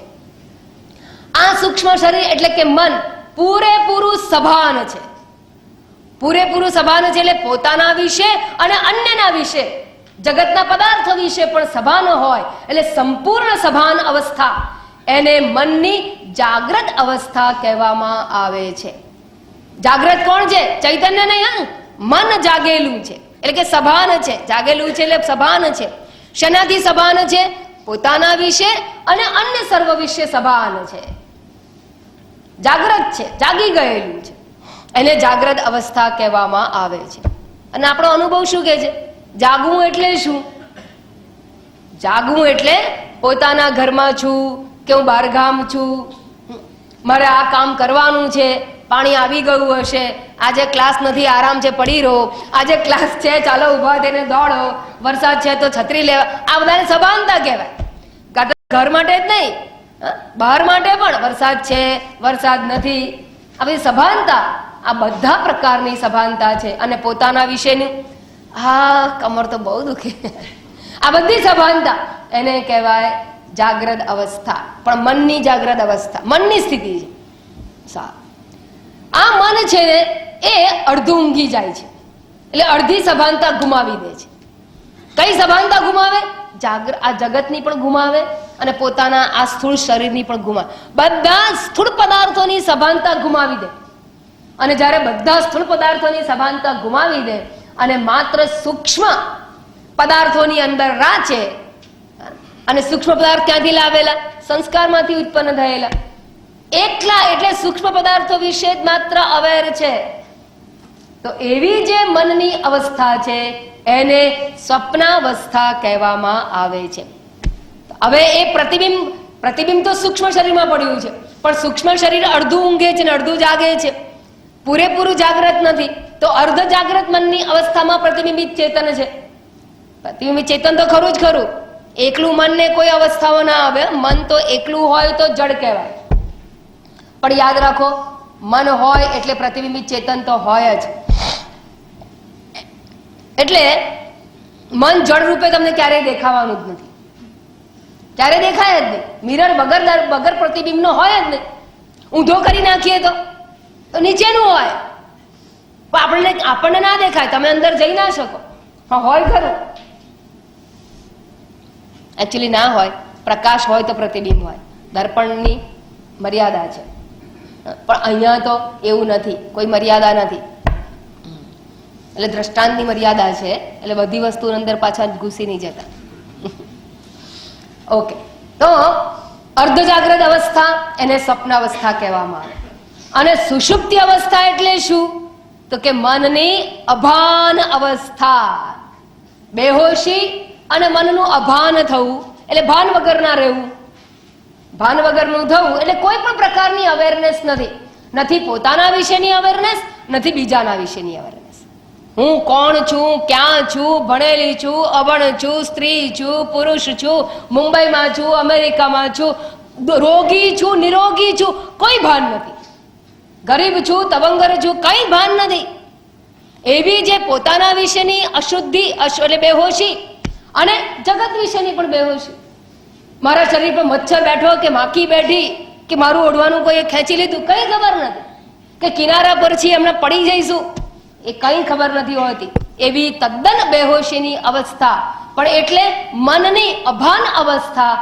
આ સૂક્ષ્મ શરીર એટલે કે મન પૂરેપૂરું સભાન છે. પૂરેપૂરું સભાન છે એટલે પોતાના વિશે અને અન્યના વિશે, જગતના પદાર્થો વિશે પણ સભાન હોય એટલે સંપૂર્ણ સભાન અવસ્થા, એને મનની જાગ્રત અવસ્થા કહેવામાં આવે છે. જાગ્રત કોણ છે? ચૈતન્ય નહીં, મન જાગેલું છે એટલે કે સભાન છે. જાગેલું છે એટલે સભાન છે. શેનાથી સભાન છે? પોતાના વિશે અને અન્ય સર્વ વિશે સભાન છે. જાગ્રત છે, જાગી ગયેલું છે, એને જાગ્રત અવસ્થા કહેવામાં આવે છે. અને આપણો અનુભવ શું કહે છે? જાગવું એટલે શું? જાગવું એટલે પોતાના ઘરમાં છું કે હું બહારગામ છું, મારે આ કામ કરવાનું છે, પાણી આવી ગયું હશે, આજે ક્લાસ નથી, આરામ છે, પડી રહો, આજે ક્લાસ છે, ચાલો ઊભા થઈને દોડો, વરસાદ છે તો છત્રી લેવા. આ બધાને સભાનતા કહેવાય. ઘર માટે જ નહીં, બહાર માટે પણ. વરસાદ છે, વરસાદ નથી, આ બધી સભાનતા, આ બધા પ્રકારની સભાનતા છે. અને પોતાના વિશેની કમર તો બહુ દુખે, આ બધી સભાનતા એને કહેવાય જાગ્રત અવસ્થા, પણ મનની જાગ્રત અવસ્થા, મનની સ્થિતિ છે. સારું, આ મન છે ને એ અડધું ઊંઘી જાય છે, એટલે અડધી સભાનતા ગુમાવી દે છે. કઈ સભાનતા ગુમાવે? આ જગતની પણ ગુમાવે અને પોતાના આ સ્થૂળ શરીરની પણ ગુમાવે. બધા સ્થૂળ પદાર્થોની સભાનતા ગુમાવી દે. અને જ્યારે બધા સ્થૂળ પદાર્થોની સભાનતા ગુમાવી દે અને માત્ર સૂક્ષ્મ પદાર્થોની અંદર રાચે, અને સૂક્ષ્મ પદાર્થ ક્યાંથી લાવેલા? સંસ્કારમાંથી ઉત્પન્ન થયેલા. એકલા એટલે સૂક્ષ્મ પદાર્થો વિશે જ માત્ર અવેર છે. તો એવી જે મનની અવસ્થા છે એને સ્વપ્નાવસ્થા કહેવામાં આવે છે. હવે એ પ્રતિબિંબ તો સૂક્ષ્મ શરીરમાં પડ્યું છે, પણ સૂક્ષ્મ શરીર અડધું ઊંઘે છે ને અડધું જાગે છે, પૂરેપૂરું જાગ્રત નથી. તો અર્ધ જાગ્રત મનની અવસ્થામાં પ્રતિબિંબિત ચેતન છે. પ્રતિબિંબિત ચેતન તો ખરું જ ખરું. એકલું મનને કોઈ અવસ્થાઓ ના આવે. મન તો એકલું હોય તો જડ કહેવાય. પણ યાદ રાખો, મન હોય એટલે પ્રતિબિંબિત ચેતન તો હોય જ. એટલે મન જળ રૂપે તમને ક્યારેય દેખાવાનું જ નથી, ક્યારે દેખાય જ નહીં. મિરર વગર પ્રતિબિંબનો હોય જ નહીં. ઊંધો કરી નાખીએ તો નીચેનું હોય, પણ આપણને ના દેખાય. તમે અંદર જઈ ના શકો. હા, હોય ખરું. એકચ્યુઅલી ના હોય. પ્રકાશ હોય તો પ્રતિબિંબ હોય. દર્પણની મર્યાદા છે, પણ અહીંયા તો એવું નથી, કોઈ મર્યાદા નથી. એટલે દ્રષ્ટાંતની મર્યાદા છે, એટલે બધી વસ્તુ અંદર પાછા ઘૂસી નહીં જતા. ઓકે, તો અર્ધ જાગ્રત અવસ્થા એને સ્વપ્નાવસ્થા કહેવામાં આવે. અને સુષુપ્તિ અવસ્થા એટલે શું? તો કે મનની અભાન અવસ્થા. બેહોશી અને મનનું અભાન થવું એટલે ભાન વગરના રહેવું. ભાન વગરનું થવું એટલે કોઈ પણ પ્રકારની અવેરનેસ નથી. નથી પોતાના વિશેની અવેરનેસ, નથી બીજાના વિશેની અવેરનેસ. હું કોણ છું, ક્યાં છું, ભણેલી છું, અભણ છું, સ્ત્રી છું, પુરુષ છું, મુંબઈમાં છું, અમેરિકામાં છું, રોગી છું, નિરોગી છું, કોઈ ભાન નથી. ગરીબ છું, તવંગર છું, કઈ ભાન નથી. એવી જે પોતાના વિશેની અશુદ્ધિ એટલે બેહોશી, અને જગત વિશેની પણ બેહોશી. મારા શરીર પર મચ્છર બેઠો કે માખી બેઠી કે મારું ઓઢવાનું કોઈ ખેંચી લીધું, કઈ ખબર નથી. કે કિનારા પર છીએ, હમણાં પડી જઈશું, એ કઈ ખબર નથી હોતી. એવી તદ્દન બેહોશીની અવસ્થા, પણ એટલે મનની અભાન અવસ્થા,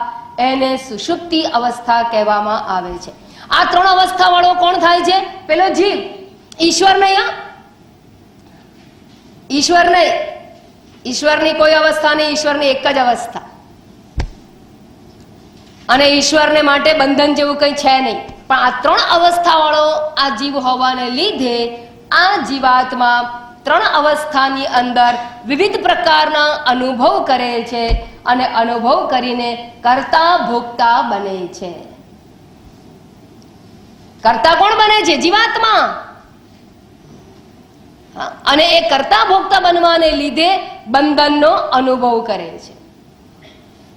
એને સુષુપ્તિ અવસ્થા કહેવામાં આવે છે. આ ત્રણ અવસ્થા વાળો કોણ થાય છે? પેલો જીવ. ઈશ્વર નહીં. ઈશ્વર નહીં. ઈશ્વરની કોઈ અવસ્થા નહીં. ઈશ્વરની એક જ અવસ્થા. અને ઈશ્વરને માટે બંધન જેવું કંઈ છે નહીં. પણ આ ત્રણ અવસ્થા વાળો આ જીવ હોવાને લીધે આ જીવાત્મા ત્રણ અવસ્થાની અંદર વિવિધ પ્રકારના અનુભવ કરે છે, અને અનુભવ કરીને કર્તા ભોગતા બને છે. કર્તા કોણ બને છે? જીવાત્મા. અને એ કર્તા ભોગતા બનવાને લીધે બંધનનો અનુભવ કરે છે.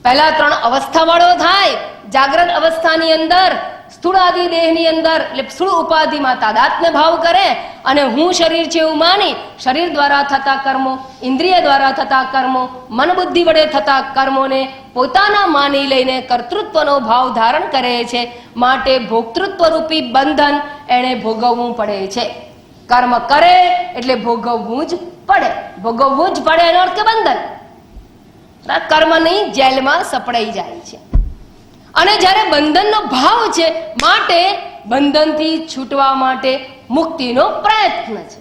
પહેલા ત્રણ અવસ્થા વાળો થાય. જાગ્રત અવસ્થાની અંદર સ્થૂળ આદિ દેહની અંદર એટલે સ્થૂળ ઉપાધિમાં તાદાત્મ્ય ભાવ કરે, અને હું શરીર છે એવું માની શરીર દ્વારા થતા કર્મો, ઇન્દ્રિય દ્વારા થતા કર્મો, મન બુદ્ધિ વડે થતા કર્મોને પોતાના માની લઈને કર્તૃત્વનો ભાવ ધારણ કરે છે. માટે ભોક્તૃત્વ રૂપી બંધન એને ભોગવવું પડે છે. કર્મ કરે એટલે ભોગવવું જ પડે. ભોગવવું જ પડે એનો અર્થ કે બંધન. કર્મની જેલમાં સપડાઈ જાય છે. અને જ્યારે બંધનનો ભાવ છે, માટે બંધનથી છૂટવા માટે મુક્તિનો પ્રયત્ન છે.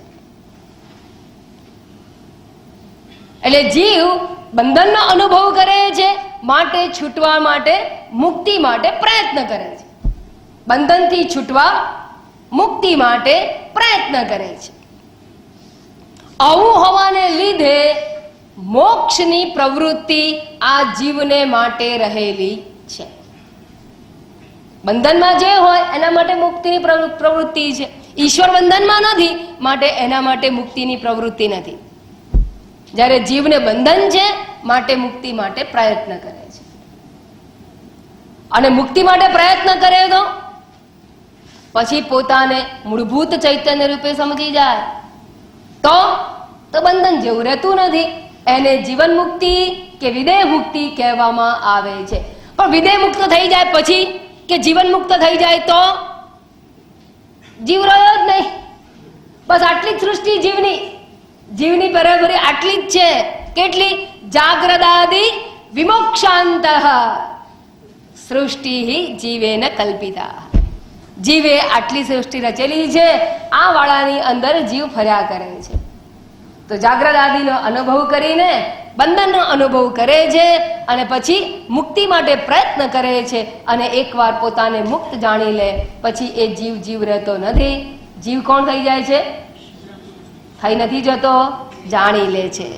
એટલે જીવ બંધનનો અનુભવ કરે છે, માટે છૂટવા માટે, મુક્તિ માટે પ્રયત્ન કરે છે. બંધનથી છૂટવા, મુક્તિ માટે પ્રયત્ન કરે છે. આવું હોવાને લીધે મોક્ષની પ્રવૃત્તિ આ જીવને માટે રહેલી છે. બંધનમાં જે હોય એના માટે મુક્તિની પ્રવૃત્તિ છે. ઈશ્વર બંધનમાં નથી, માટે એના માટે મુક્તિની પ્રવૃત્તિ નથી. જ્યારે જીવને બંધન છે, માટે મુક્તિ માટે પ્રયત્ન કરે છે. અને મુક્તિ માટે પ્રયત્ન કરે તો પછી પોતાને મૂળભૂત ચૈતન્ય રૂપે સમજી જાય તો બંધન જેવું રહેતું નથી. એને જીવન મુક્તિ કે વિદેહ મુક્તિ કહેવામાં આવે છે. પણ વિદેહ મુક્ત થઈ જાય પછી કે જીવન મુક્ત થઈ જાય તો જીવ રહ્યો જ નહીં. બસ આટલી જ સૃષ્ટિ જીવની બરાબરી આટલી જ છે. કેટલી? જાગ્રદાદિ વિમોક્ષાંત સૃષ્ટિ જીવેન કલ્પિતા. જીવે આટલી સૃષ્ટિ રચેલી છે, આ વાળાની અંદર જીવ ફર્યા કરે છે. તો જાગ્રત આદિનો અનુભવ કરીને બંધનનો અનુભવ કરે છે અને પછી મુક્તિ માટે પ્રયત્ન કરે છે. અને એકવાર પોતાને મુક્ત જાણી લે પછી એ જીવ રહેતો નથી. જીવ કોણ થઈ જાય છે? થઈ નથી જતો, જાણી લે છે.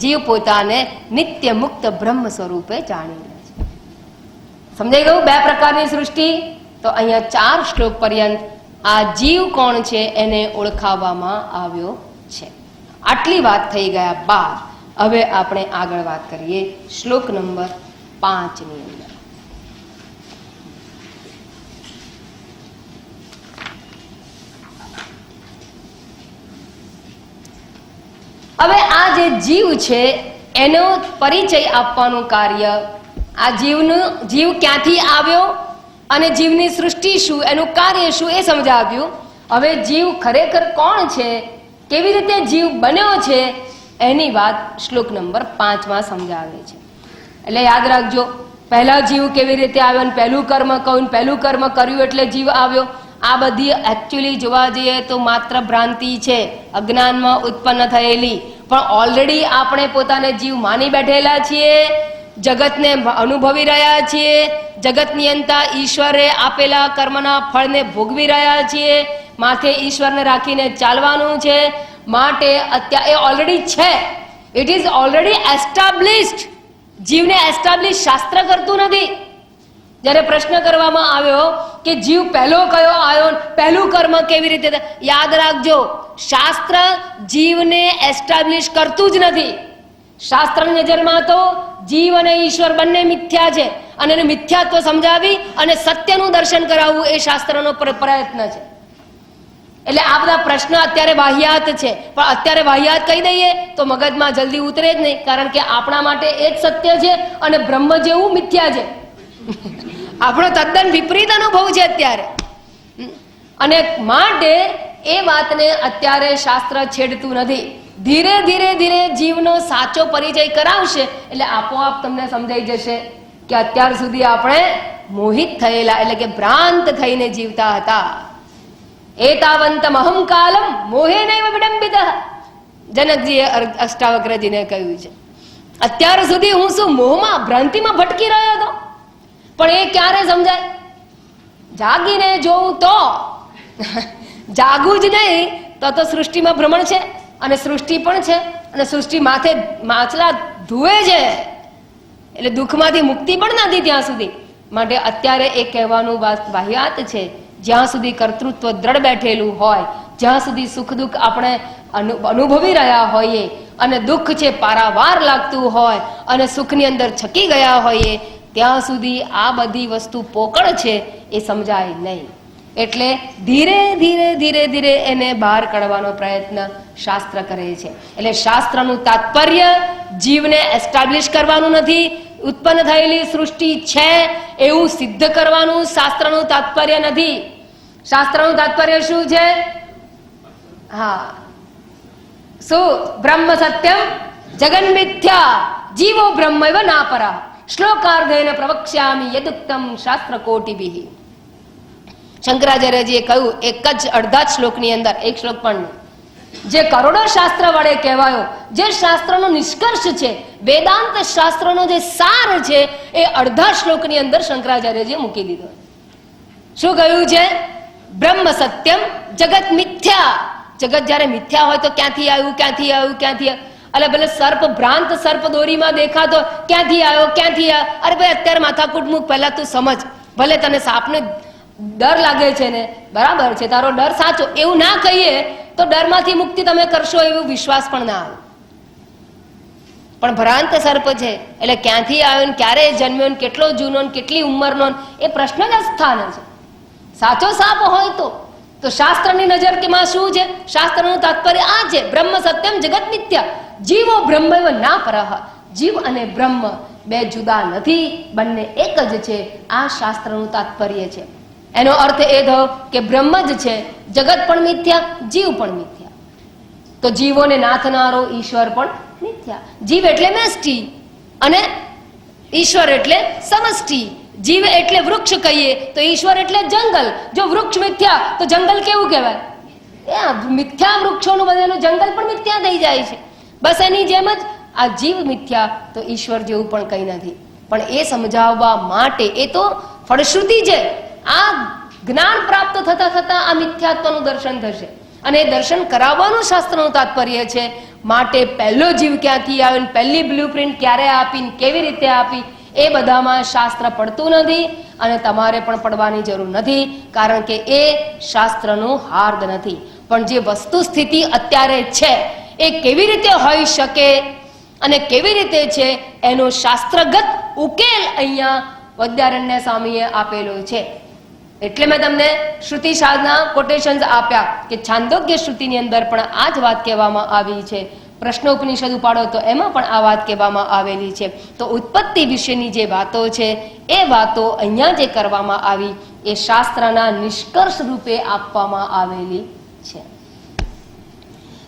જીવ પોતાને નિત્ય મુક્ત બ્રહ્મ સ્વરૂપે જાણી લે છે. સમજાઈ ગયું? બે પ્રકારની સૃષ્ટિ. તો અહીંયા 4 શ્લોક પર્યંત આ જીવ કોણ છે એને ઓળખાવવામાં આવ્યો છે. આટલી વાત થઈ ગયા બાદ હવે આપણે આગળ વાત કરીએ શ્લોક નંબર 5 ની અંદર. હવે આ જે જીવ છે એનો પરિચય આપવાનું કાર્ય, આ જીવ ક્યાંથી આવ્યો અને જીવની સૃષ્ટિ શું, એનું કાર્ય શું એ સમજાવ્યું. હવે જીવ ખરેખર કોણ છે, કેવી રીતે જીવ બન્યો છે એની વાત શ્લોક નંબર 5માં સમજાવે છે. એટલે યાદ રાખજો, પહેલા જીવ કેવી રીતે આવ્યો ને પહેલું કર્મ કહ્યું, પહેલું કર્મ કર્યું એટલે જીવ આવ્યો. આ બધી એકચ્યુઅલી જોવા જઈએ તો માત્ર ભ્રાંતિ છે, અજ્ઞાનમાં ઉત્પન્ન થયેલી. પણ ઓલરેડી આપણે પોતાને જીવ માની બેઠેલા છીએ, જગતને અનુભવી રહ્યા છીએ, જગત નિયંતા ઈશ્વરે આપેલા કર્મના ફળને ભોગવી રહ્યા છીએ. માથે ઈશ્વરને રાખીને ચાલવાનું છે. માટે અત્યારે એ ઓલરેડી છે, ઇટ ઇઝ ઓલરેડી એસ્ટાબ્લિશ્ડ. જીવને એસ્ટાબ્લિશ શાસ્ત્ર કરતું નથી. જ્યારે પ્રશ્ન કરવામાં આવ્યો કે જીવ પહેલો કયો આવ્યો, પહેલું કર્મ કેવી રીતે, યાદ રાખજો, શાસ્ત્ર જીવને એસ્ટાબ્લિશ કરતું જ નથી. શાસ્ત્રની નજરમાં તો જીવ અને ઈશ્વર બંને મિથ્યા છે અને એને મિથ્યાત્વ સમજાવી અને સત્યનું દર્શન કરાવવું એ શાસ્ત્રનો પ્રયત્ન છે. એટલે આ બધા પ્રશ્ન અત્યારે વાહિયાત છે, પણ અત્યારે વાહિયાત કહી દઈએ તો મગજમાં જલ્દી ઉતરે જ નહીં, કારણ કે આપણા માટે એ જ સત્ય છે અને બ્રહ્મ જેવું મિથ્યા છે. આપણો તદ્દન વિપરીત અનુભવ છે અત્યારે. અને માટે એ વાતને અત્યારે શાસ્ત્ર છેડતું નથી. ધીરે ધીરે ધીરે જીવનો સાચો પરિચય કરાવશે એટલે આપોઆપ તમને સમજાઈ જશે કે અત્યાર સુધી આપણે મોહિત થયેલા એટલે કે ભ્રાંત થઈને જીવતા હતા. એતાવંતમ અહંકાલમ મોહેનૈવ વિડંબિતઃ, જનકજીએ અષ્ટાવક્રજીને કહ્યું છે. અત્યાર સુધી હું શું મોહમાં ભ્રાંતિમાં ભટકી રહ્યો હતો, પણ એ ક્યારે સમજાય? જાગીને જોઉં તો. જાગું જ નહીં તો સૃષ્ટિમાં ભ્રમણ છે અને સૃષ્ટિ પણ છે અને સૃષ્ટિ માથે માછલા ધુએ છે એટલે દુઃખમાંથી મુક્તિ પણ નથી ત્યાં સુધી. માટે અત્યારે એ કહેવાનું વાહિયાત છે. જ્યાં સુધી કર્તૃત્વ દ્રઢ બેઠેલું હોય, જ્યાં સુધી સુખ દુઃખ આપણે અનુભવી રહ્યા હોઈએ અને દુઃખ છે પારાવાર લાગતું હોય અને સુખની અંદર છકી ગયા હોઈએ, ત્યાં સુધી આ બધી વસ્તુ પોકળ છે એ સમજાય નહીં. એટલે ધીરે ધીરે ધીરે ધીરે એને બહાર કાઢવાનો પ્રયત્ન શાસ્ત્ર કરે છે. એટલે શાસ્ત્રનું તાત્પર્ય જીવને એસ્ટાબ્લિશ કરવાનું નથી, ઉત્પન્ન થયેલી સૃષ્ટિ છે એવું સિદ્ધ કરવાનું શાસ્ત્રનું તાત્પર્ય નથી. શાસ્ત્રનું તાત્પર્ય શું છે? હા, શું? બ્રહ્મ સત્યમ જગન મિથ્યા જીવો બ્રહ્મૈવ નાપરા શ્લોકાર્ધેન પ્રવક્ષ્યામિ યદુક્તમ શાસ્ત્ર કોટિભિઃ. શંકરાચાર્યજીએ કહ્યું એક જ અડધા જ શ્લોકની અંદર, એક શ્લોક પણ નહીં, જે કરોડો શાસ્ત્ર વડે કહેવાયો, જે શાસ્ત્રનો નિષ્કર્ષ છે, વેદાંત શાસ્ત્રનો જે સાર છે, એ અડધા શ્લોકની અંદર શંકરાચાર્યજીએ મૂકી દીધો. શું કહ્યું છે? બ્રહ્મ સત્યમ જગત મિથ્યા. જગત જ્યારે મિથ્યા હોય તો ક્યાંથી આવ્યું, ક્યાંથી આવ્યું, ક્યાંથી આવ્યું? અલે ભલે સર્પ, ભ્રાંત સર્પ દોરીમાં દેખાતો, ક્યાંથી આવ્યો, ક્યાંથી આવ્યો? અરે ભાઈ અત્યારે માથાકૂટ મૂક, પહેલા તું સમજ. ભલે તને સાપને ડર લાગે છે ને, બરાબર છે, તારો ડર સાચો, એવું ના કહીએ તો ડરમાંથી મુક્તિ તમે કરશો એવું વિશ્વાસ પણ ના આવે. પણ ભ્રાંત સર્પ છે એટલે ક્યાંથી આવ્યો ને ક્યારે જન્મ્યો ને કેટલો જૂનો ને કેટલી ઉંમરનો એ પ્રશ્ન જ સ્થાન છે. સાચો સાપ હોય તો શાસ્ત્રની નજર કે માં શું છે? શાસ્ત્રનું તાત્પર્ય આ છે, બ્રહ્મ સત્યમ જગત મિથ્યા જીવો બ્રહ્મૈવ ના પરઃ. જીવ અને બ્રહ્મ બે જુદા નથી, બંને એક જ છે. આ શાસ્ત્રનું તાત્પર્ય છે. એનો અર્થ એ થયો કે બ્રહ્મ જ છે, જગત પણ મિથ્યા, જીવ પણ મિથ્યા. તો જીવોને નાથનારો ઈશ્વર પણ મિથ્યા. જીવ એટલે વ્યષ્ટિ અને ઈશ્વર એટલે સમષ્ટિ. જીવ એટલે વૃક્ષ કહીએ તો ઈશ્વર એટલે જંગલ. જો વૃક્ષ મિથ્યા તો જંગલ કેવું કહેવાય? મિથ્યા વૃક્ષોનું બધાનું જંગલ પણ મિથ્યા થઈ જાય છે. બસ એની જેમ જ આ જીવ મિથ્યા તો ઈશ્વર જેવું પણ કંઈ નથી. પણ એ સમજાવવા માટે, એ તો ફળશ્રુતિ છે. આ જ્ઞાન પ્રાપ્ત થતા થતા આ મિથ્યાત્વનું દર્શન થશે અને એ દર્શન કરાવવાનું શાસ્ત્રનું તાત્પર્ય છે. માટે પહેલો જીવ ક્યાંથી આવ્યો, પહેલી બ્લુપ્રિન્ટ ક્યારે આપી, કેવી રીતે આપી, એ બધામાં શાસ્ત્ર પડતું નથી અને તમારે પણ પડવાની જરૂર નથી, કારણ કે એ શાસ્ત્રનું હાર્દ નથી. પણ જે વસ્તુ સ્થિતિ અત્યારે છે એ કેવી રીતે હોઈ શકે અને કેવી રીતે છે એનો શાસ્ત્રગત ઉકેલ અહીંયા વૈદ્યારણ્ય સ્વામીએ આપેલો છે. એટલે મેં તમને શ્રુતિ સાધના કોટેશન્સ આપ્યા કે છાંદોગ્ય શ્રુતિની અંદર પણ આ જ વાત કહેવામાં આવી છે. પ્રશ્નોપનિષદ ઉપાડો તો એમાં પણ આ વાત કહેવામાં આવેલી છે. તો ઉત્પત્તિ વિશેની જે વાતો છે એ વાતો અહીંયા જે કરવામાં આવી એ શાસ્ત્રના નિષ્કર્ષ રૂપે આપવામાં આવેલી છે.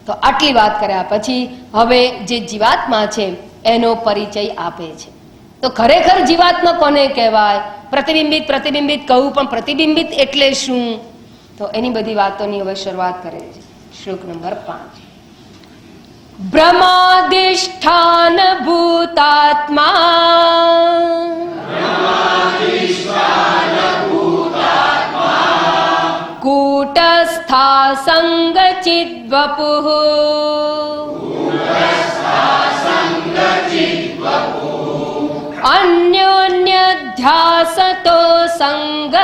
તો આટલી વાત કર્યા પછી હવે જે જીવાત્મા છે એનો પરિચય આપે છે. તો ખરેખર જીવાત્મા કોને કહેવાય? પ્રતિબિંબિત પ્રતિબિંબિત કહું, પણ પ્રતિબિંબિત એટલે શું? તો એની બધી વાતોની હવે શરૂઆત કરે છે. શ્લોક નંબર 5. બ્રહ્માધિષ્ઠાન ભૂતાત્મા કૂટસ્થા સંગચિદ્વપુઃ અન્યોન્યધ્યાસતો સંગ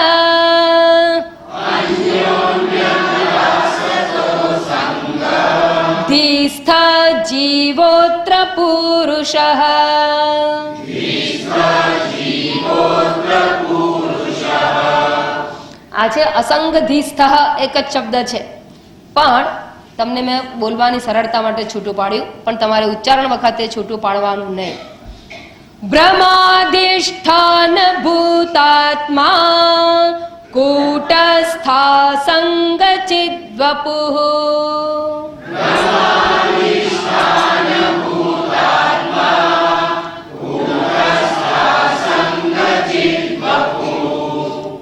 ધીસ્થ જીવોત્ર પુરુષઃ. આ છે અસંગધીસ્થ, એક જ શબ્દ છે, પણ તમને મેં બોલવાની સરળતા માટે છૂટું પાડ્યું, પણ તમારે ઉચ્ચારણ વખતે છૂટું પાડવાનું નહીં. બ્રહ્માધિષ્ઠાન ભૂતાત્મા કૂટસ્થા સંગચિદ્વપુઃ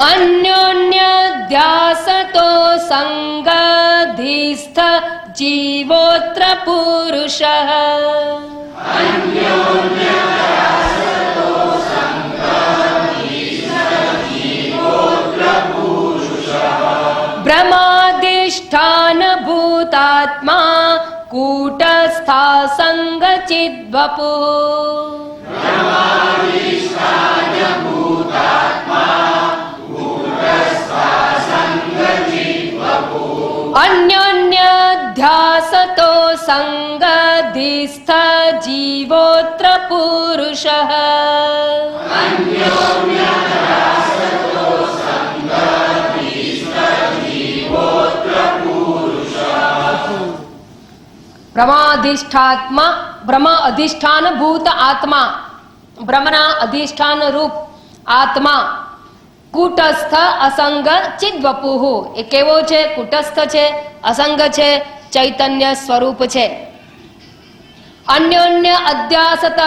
અન્યોન્યધ્યાસતો સંગધીસ્થ જીવોત્ર પુરુષઃ. બ્રહ્માધિષ્ઠાન ભૂતાત્મા કૂટસ્થા સંગચિદ્વપુઃ અન્યોન્યધ્યાસતો સંગધીસ્થ જીવોત્ર પુરુષઃ. બ્રહ્માધિષ્ઠાત્મા, બ્રહ્મ અધિષ્ઠાન ભૂત આત્મા, બ્રહ્મના અધિષ્ઠાન રૂપ આત્મા કૂટસ્થ અસંગ ચિદ્વપુઃ. એ કેવો છે? કૂટસ્થ છે, અસંગ છે, ચૈતન્ય સ્વરૂપ છે. અન્યોન્ય અધ્યાસતઃ,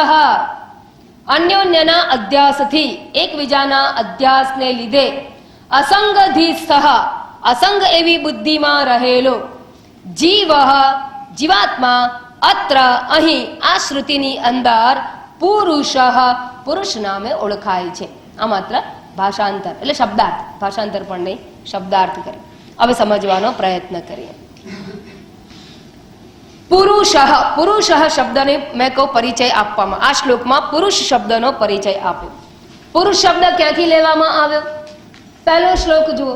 અન્યોન્યના અધ્યાસથી, એકબીજાના અધ્યાસને લીધે, અસંગધીસ્થ, અસંગ એવી બુદ્ધિમાં રહેલો, જીવ જીવાત્મા, અત્ર અહીં આ શ્રુતિની અંદર, પુરુષ પુરુષ નામે ઓળખાય છે. આ માત્ર ભાષાંતર એટલે શબ્દાર્થ, ભાષાંતર પણ નહીં, શબ્દાર્થ કરે. હવે સમજવાનો પ્રયત્ન કરીએ. પુરુષ, પુરુષ શબ્દને મેં કહું પરિચય આપવામાં, આ શ્લોકમાં પુરુષ શબ્દનો પરિચય આપ્યો. પુરુષ શબ્દ ક્યાંથી લેવામાં આવ્યો? પહેલો શ્લોક જુઓ.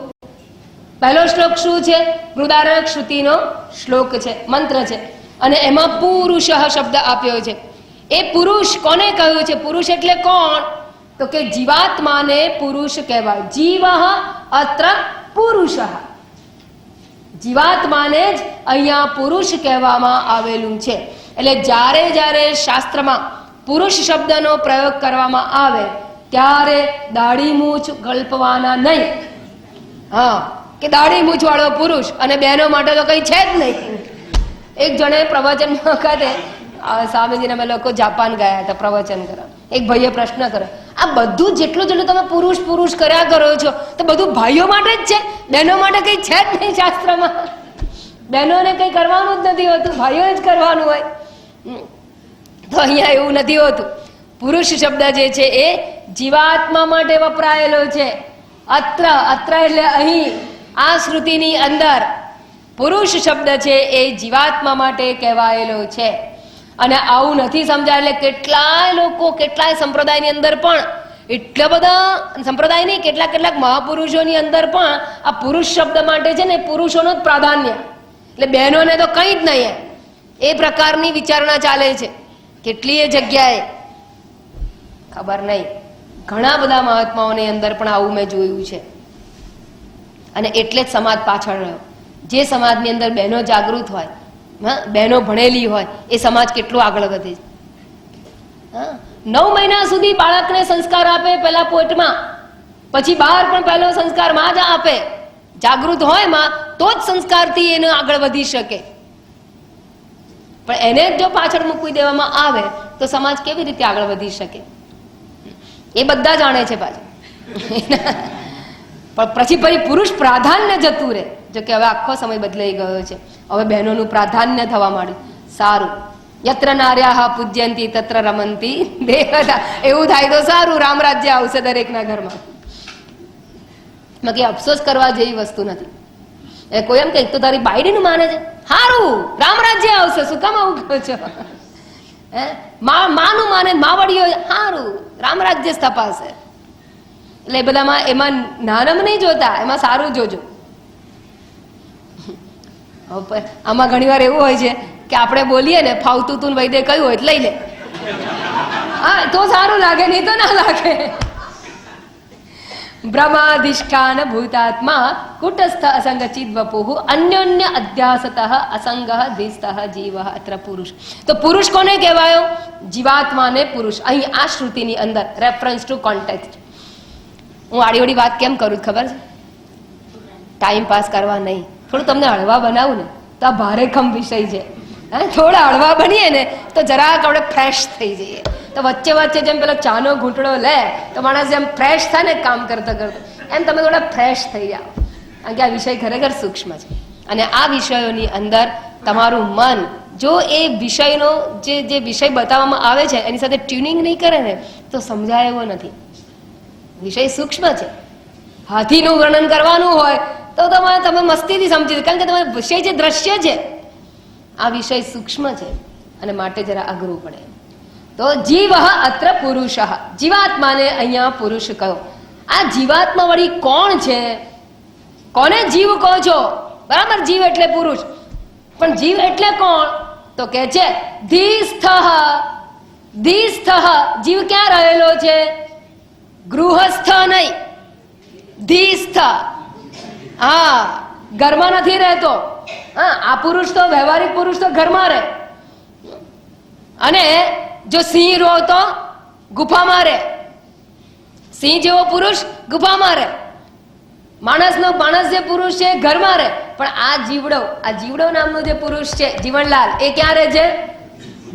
પહેલો શ્લોક શું છે? બૃહદારણ્યક શ્રુતિનો શ્લોક છે, મંત્ર છે, અને એમાં પુરુષ શબ્દ આપ્યો છે. એ પુરુષ કોને કહ્યું છે? પુરુષ એટલે કોણ? તો કે જીવાત્માને પુરુષ કહેવાય. જીવ અત્ર પુરુષ, જીવાત્માને જ અહીંયા પુરુષ કહેવામાં આવેલું છે. એટલે જ્યારે જ્યારે શાસ્ત્રમાં પુરુષ શબ્દનો પ્રયોગ કરવામાં આવે ત્યારે દાઢી મૂછ ગલ્પવાના નહીં. હા, કે દાઢી મૂછ વાળો પુરુષ અને બહેનો માટે તો કઈ છે જ નહીં. એક જણે પ્રવચન વખતે સ્વામીજીને અમે લોકો જાપાન ગયા હતા પ્રવચન કરવા. એક ભાઈએ પ્રશ્ન કર્યો, આ બધું જેટલું તમે પુરુષ પુરુષ કર્યા કરો છો તો બધું ભાઈઓ માટે જ છે, બહેનો માટે કઈ છે જ નહીં શાસ્ત્રમાં. બહેનોને કઈ કરવાનું જ નથી હોતું, ભાઈઓએ જ કરવાનું હોય. તો અહીંયા એવું નથી હોતું. પુરુષ શબ્દ જે છે એ જીવાત્મા માટે વપરાયેલો છે. અત્ર એટલે અહીં આ શ્રુતિની અંદર પુરુષ શબ્દ છે એ જીવાત્મા માટે કહેવાયેલો છે. અને આવું નથી સમજાય એટલે કેટલાય લોકો કેટલાય સંપ્રદાયની અંદર પણ એટલા બધા સંપ્રદાયની કેટલાક મહાપુરુષોની અંદર પણ આ પુરુષ શબ્દ માટે છે ને પુરુષોનો જ પ્રાધાન્ય, એટલે બહેનોને તો કંઈ જ નહીં. એ પ્રકારની વિચારણા ચાલે છે કેટલીય જગ્યાએ. ખબર નહીં, ઘણા બધા મહાત્માઓની અંદર પણ આવું મેં જોયું છે. અને એટલે જ સમાજ પાછળ રહ્યો. જે સમાજની અંદર બહેનો જાગૃત હોય, બહેનો ભણેલી હોય, એ સમાજ કેટલો આગળ વધે છે. 9 મહિના સુધી બાળકને સંસ્કાર આપે પેલા પોટમાં, પછી બહાર પણ પહેલો સંસ્કાર માં જ આપે. જાગૃત હોય માં તો જ સંસ્કારથી એને આગળ વધી શકે. પણ એને જો પાછળ મૂકી દેવામાં આવે તો સમાજ કેવી રીતે આગળ વધી શકે એ બધા જાણે છે પાછું. પણ પછી પુરુષ પ્રાધાન્ય જતું રહે. જો કે હવે આખો સમય બદલાઈ ગયો છે, હવે બહેનોનું પ્રાધાન્ય થવા માંડ્યું. સારું, યત્ર નાર્યાહ પૂજ્યંતી તત્ર રમંતી દેવતા, એવું થાય તો સારું, રામ રાજ્ય આવશે દરેકના ઘરમાં. બાકી અફસોસ કરવા જેવી વસ્તુ નથી. એ કોઈ એમ કે તો તારી બાયડીનું માને છે, સારું રામ રાજ્ય આવશે, શું કામ આવું કહો છો? માનું માને માવડીઓ, સારું રામ રાજ્ય સ્થપાશે. એટલે બધામાં એમાં નાનમ નહીં જોતા, એમાં સારું જોજો. આમાં ઘણી વાર એવું હોય છે કે આપણે બોલીએ ને ફાવતું તું વૈદે કહ્યું હોય એટલે લઈ લે. હા, તો સારું લાગે, નહીં તો ના લાગે. બ્રહ્માધિષ્ઠાન ભૂતાત્મા કુટસ્થ અસંગ ચિદ્વપુઃ અન્યોન્ય અધ્યાસતઃ અસંગઃ ધીસ્તઃ જીવઃ અત્ર પુરુષ. તો પુરુષ કોને કહેવાયો? જીવાત્માને પુરુષ. અહીં આ શ્રુતિની અંદર રેફરન્સ ટુ કોન્ટેક્સ્ટ. હું આડીઓડી વાત કેમ કરું ખબર છે? ટાઈમ પાસ કરવા નહીં, થોડું તમને હળવા બનાવું ને તો આ ભારેખમ વિષય છે. થોડા હળવા બનીએ ને તો જરાક આપણે ફ્રેશ થઈ જઈએ. તો વચ્ચે વચ્ચે જેમ પેલો ચાનો ઘૂંટડો લે તો માણસ જેમ ફ્રેશ થાય ને કામ કરતા કરતા, એમ તમે થોડા ફ્રેશ થઈ જાઓ. કારણ કે આ વિષય ખરેખર સૂક્ષ્મ છે. અને આ વિષયોની અંદર તમારું મન જો એ વિષયનો જે વિષય બતાવવામાં આવે છે એની સાથે ટ્યુનિંગ નહીં કરે ને તો સમજાય એવો નથી. વિષય સૂક્ષ્મ છે. હાથીનું વર્ણન કરવાનું હોય તો તમે મસ્તીથી સમજી, કારણ કે તમારો વિષય જે દ્રશ્ય છે આ વિષય સૂક્ષ્મ છે અને માટે જરા અઘરું પડે. તો જીવ અત્ર પુરુષ, જીવાત્માને અહીંયા પુરુષ કહ્યો. આ જીવાત્મા વળી કોણ છે? કોને જીવ કહો છો? બરાબર, જીવ એટલે પુરુષ, પણ જીવ એટલે કોણ? તો કે છે ધીસ્થ. જીવ ક્યાં રહેલો છે? ગૃહસ્થ નહીં, ધીસ્થ. હા, ઘરમાં નથી રહેતો. હા, આ પુરુષ તો વ્યવહારિક પુરુષ તો ઘરમાં રહે. અને જો સિંહ રો તો ગુફામાં રહે. સિંહ જેવો પુરુષ ગુફામાં રહે. માણસ જે પુરુષ છે ઘરમાં રહે. પણ આ જીવડો નામનો જે પુરુષ છે જીવનલાલ, એ ક્યાં રહે છે?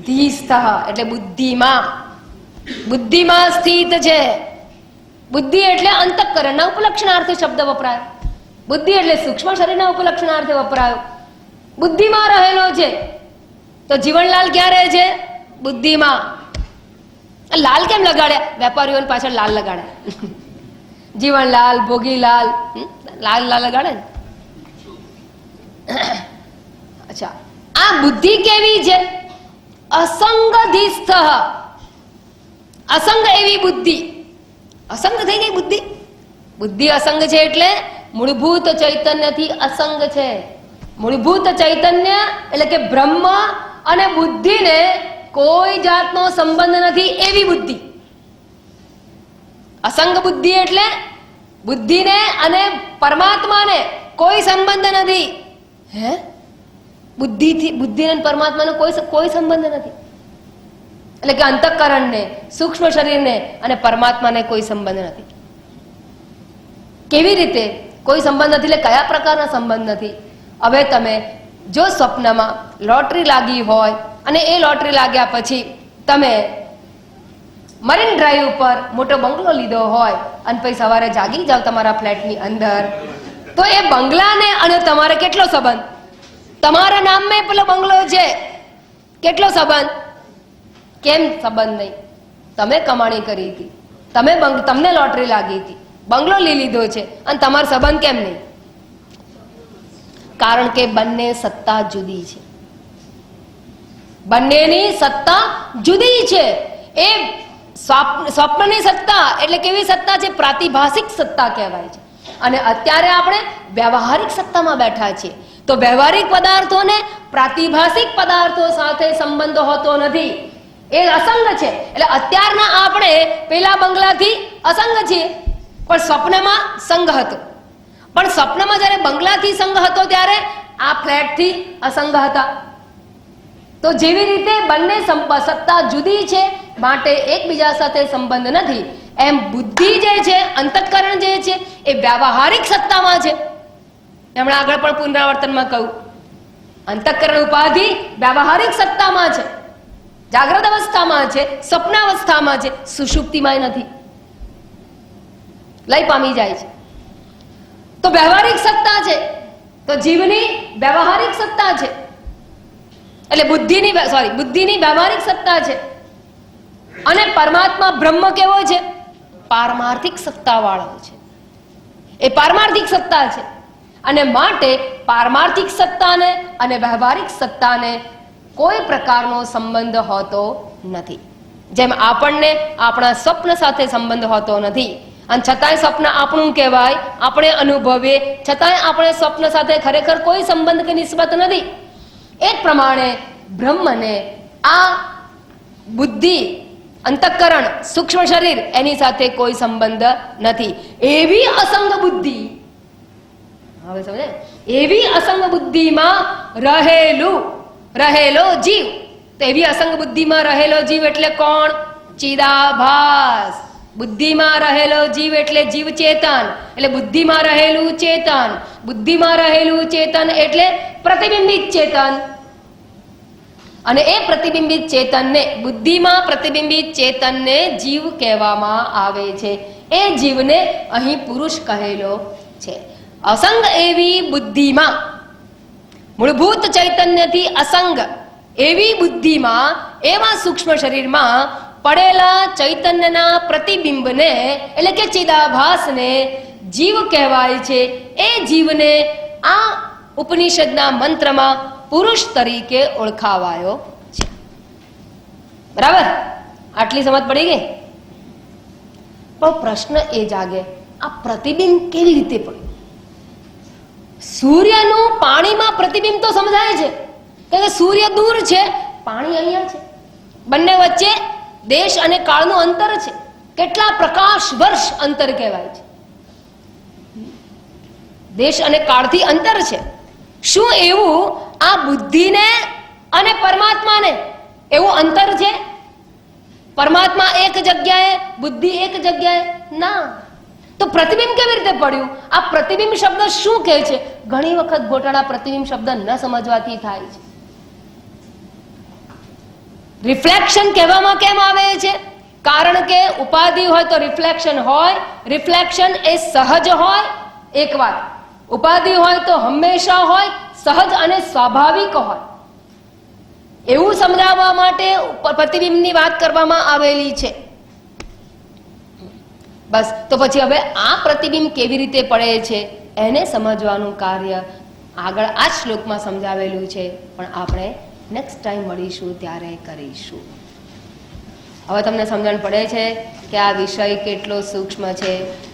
ધીસ્થ એટલે બુદ્ધિમાં સ્થિત છે. બુદ્ધિ એટલે અંતઃકરણના ઉપલક્ષણાર્થે શબ્દ વપરાયો. બુદ્ધિ એટલે સૂક્ષ્મ શરીરના ઉપલક્ષણાર્થે વપરાયો. બુદ્ધિમાં રહેલો છે. તો જીવનલાલ ક્યાં રહે છે? બુદ્ધિમાં. લાલ કેમ લગાડ્યા? વેપારીઓની પાછળ લાલ લગાડ્યા. જીવનલાલ, ભોગીલાલ, લાલ લગાડે ને. અચ્છા, આ બુદ્ધિ કેવી છે? અસંગધિસ્થ. અસંગ એવી બુદ્ધિ. અસંગ થઈ ગઈ બુદ્ધિ. બુદ્ધિ અસંગ છે એટલે મૂળભૂત ચૈતન્યથી અસંગ છે. મૂળભૂત ચૈતન્ય એટલે કે બ્રહ્મ અને બુદ્ધિને કોઈ જાતનો સંબંધ નથી એવી બુદ્ધિ. અસંગ બુદ્ધિ એટલે બુદ્ધિને અને પરમાત્માને કોઈ સંબંધ નથી. બુદ્ધિને પરમાત્માનો કોઈ સંબંધ નથી. એટલે કે અંતઃકરણને, સૂક્ષ્મ શરીરને અને પરમાત્માને કોઈ સંબંધ નથી. કેવી રીતે કોઈ સંબંધ નથી? એટલે કયા પ્રકારનો સંબંધ નથી? હવે તમે જો સ્વપ્નમાં લોટરી લાગી હોય અને એ લોટરી લાગ્યા પછી તમે મરીન ડ્રાઈવ ઉપર મોટો બંગલો લીધો હોય અને પછી સવારે જાગી જાઓ તમારા ફ્લેટની અંદર, તો એ બંગલાને અને તમારે કેટલો સંબંધ? તમારા નામમાં પેલો બંગલો છે, કેટલો સંબંધ? કેમ સંબંધ નહીં? તમે કમાણી કરી હતી, તમને લોટરી લાગી હતી, બંગલો લઈ લીધો છે અને તમારો સંબંધ કેમ નહીં? કારણ કે બંને સત્તા જુદી છે. બંનેની સત્તા જુદી છે. એ સ્વપ્નની સત્તા એટલે કેવી સત્તા છે? પ્રાતિભાષિક સત્તા કહેવાય છે. અને અત્યારે આપણે વ્યવહારિક સત્તામાં બેઠા છીએ. તો વ્યવહારિક પદાર્થોને પ્રાતિભાષિક પદાર્થો સાથે સંબંધ હોતો નથી, એ અસંગ છે. એટલે અત્યારના આપણે પેલા બંગલાથી અસંગ છીએ, પણ સ્વપ્નમાં સંગ હતો. પણ સ્વપ્નમાં જ્યારે બંગલાથી સંગ હતો ત્યારે આ ફ્લેટથી અસંગ હતા. તો જેવી રીતે બંને સત્તા જુદી છે માટે એકબીજા સાથે સંબંધ નથી, એમ બુદ્ધિ જે છે, અંતઃકરણ જે છે એ વ્યવહારિક સત્તામાં છે. હમણાં આગળ પણ પુનરાવર્તનમાં કહ્યું, અંતઃકરણ ઉપાધિ વ્યવહારિક સત્તામાં છે, જાગ્રત અવસ્થામાં છે, સ્વપ્નાવસ્થામાં છે, સુષુપ્તિમાં નથી, લય પામી જાય છે. તો વ્યવહારિક સત્તા છે, તો જીવની વ્યવહારિક સત્તા છે, એટલે બુદ્ધિની વ્યવહારિક સત્તા છે. અને પરમાત્મા બ્રહ્મ કેવો છે? પારમાર્થિક સત્તા વાળો છે. એ પારમાર્થિક સત્તા છે અને માટે પારમાર્થિક સત્તાને અને વ્યવહારિક સત્તાને કોઈ પ્રકારનો સંબંધ હોતો નથી. જેમ આપણને આપણા સ્વપ્ન સાથે સંબંધ હોતો નથી, અને છતાંય સ્વપ્ન આપણું કહેવાય, આપણે અનુભવીએ, છતાંય આપણે સ્વપ્ન સાથે ખરેખર કોઈ સંબંધ કે નિસ્બત નથી. એ જ પ્રમાણે બ્રહ્મને આ બુદ્ધિ, અંતઃકરણ, સૂક્ષ્મ શરીર એની સાથે કોઈ સંબંધ નથી. એવી અસંગ બુદ્ધિ, હવે સમજે, એવી અસંગ બુદ્ધિમાં રહેલો જીવ. તો એવી અસંગ બુદ્ધિમાં રહેલો જીવ એટલે કોણ? ચિદાભાસ. બુદ્ધિમાં રહેલો જીવ એટલે જીવ ચેતન, એટલે બુદ્ધિમાં રહેલું ચેતન. બુદ્ધિમાં રહેલું ચેતન એટલે પ્રતિબિંબિત ચેતન. અને એ પ્રતિબિંબિત ચેતનને, બુદ્ધિમાં પ્રતિબિંબિત ચેતનને જીવ કહેવામાં આવે છે. એ જીવને અહીં પુરુષ કહેલો છે. અસંગ એવી બુદ્ધિમાં, મૂળભૂત ચૈતન્યથી અસંગ એવી બુદ્ધિમાં, એવા સૂક્ષ્મ શરીરમાં પડેલા ચૈતન્યના પ્રતિબિંબને એટલે કે ચિદાભાસને જીવ કહેવાય છે. એ જીવને આ ઉપનિષદના મંત્રમાં પુરુષ તરીકે ઓળખાવાયો છે. બરાબર? આટલી સમજ પડી ગઈ? પણ પ્રશ્ન એ જાગે, આ પ્રતિબિંબ કેવી રીતે પડ્યું? સૂર્યનું પાણીમાં પ્રતિબિંબ તો સમજાય છે કે સૂર્ય દૂર છે, પાણી અહીંયા છે, બંને વચ્ચે દેશ અને કાળનું અંતર છે. કેટલા પ્રકાશ વર્ષ અંતર કહેવાય છે, દેશ અને કાળથી અંતર છે. શું એવું આ બુદ્ધિને અને પરમાત્માને એવું અંતર છે? પરમાત્મા એક જગ્યાએ, બુદ્ધિ એક જગ્યાએ? ના. તો પ્રતિબિંબ કેવી રીતે પડ્યું? આ પ્રતિબિંબ શબ્દ શું કહે છે? ઘણી વખત ગોટાળા પ્રતિબિંબ શબ્દ ન સમજવાથી થાય છે. રિફ્લેક્શન કહેવામાં કેમ આવે છે? કારણ કે ઉપાધિ હોય તો રિફ્લેક્શન હોય, રિફ્લેક્શન એ સહજ હોય એક વાત, ઉપાધિ હોય તો હંમેશા હોય, સહજ અને સ્વાભાવિક હોય. એવું સમજાવવા માટે પ્રતિબિંબની વાત કરવામાં આવેલી છે. બસ, તો પછી હવે આ પ્રતિબિંબ કેવી રીતે પડે છે એને સમજવાનું કાર્ય આગળ આ શ્લોકમાં સમજાવેલું છે, પણ આપણે નેક્સ્ટ ટાઈમ મળીશું ત્યારે કરીશું. હવે તમને સમજણ પડે છે કે આ વિષય કેટલો સૂક્ષ્મ છે.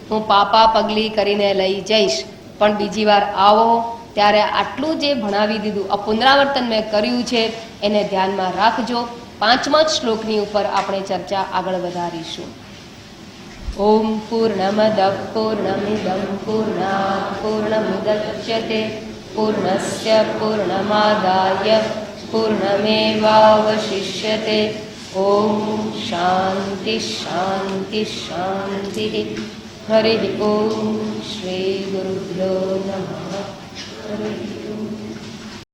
હું પાપા પગલી કરીને લઈ જઈશ, પણ બીજી વાર આવો ત્યારે આટલું જે ભણાવી દીધું, આ પુનરાવર્તન મેં કર્યું છે એને ધ્યાનમાં રાખજો. 5મા શ્લોકની ઉપર આપણે ચર્ચા આગળ વધારીશું. ઓમ પૂર્ણમદ પૂર્ણમિદં પૂર્ણાત પૂર્ણમુદચ્યતે પૂર્ણસ્ય પૂર્ણમાદાય પૂર્ણમેવાવશિષ્યતે. ઓમ શાંતિ શાંતિ શાંતિ. હરિ ઓમ. શ્રી ગુરુભ્યો નમઃ. હરિ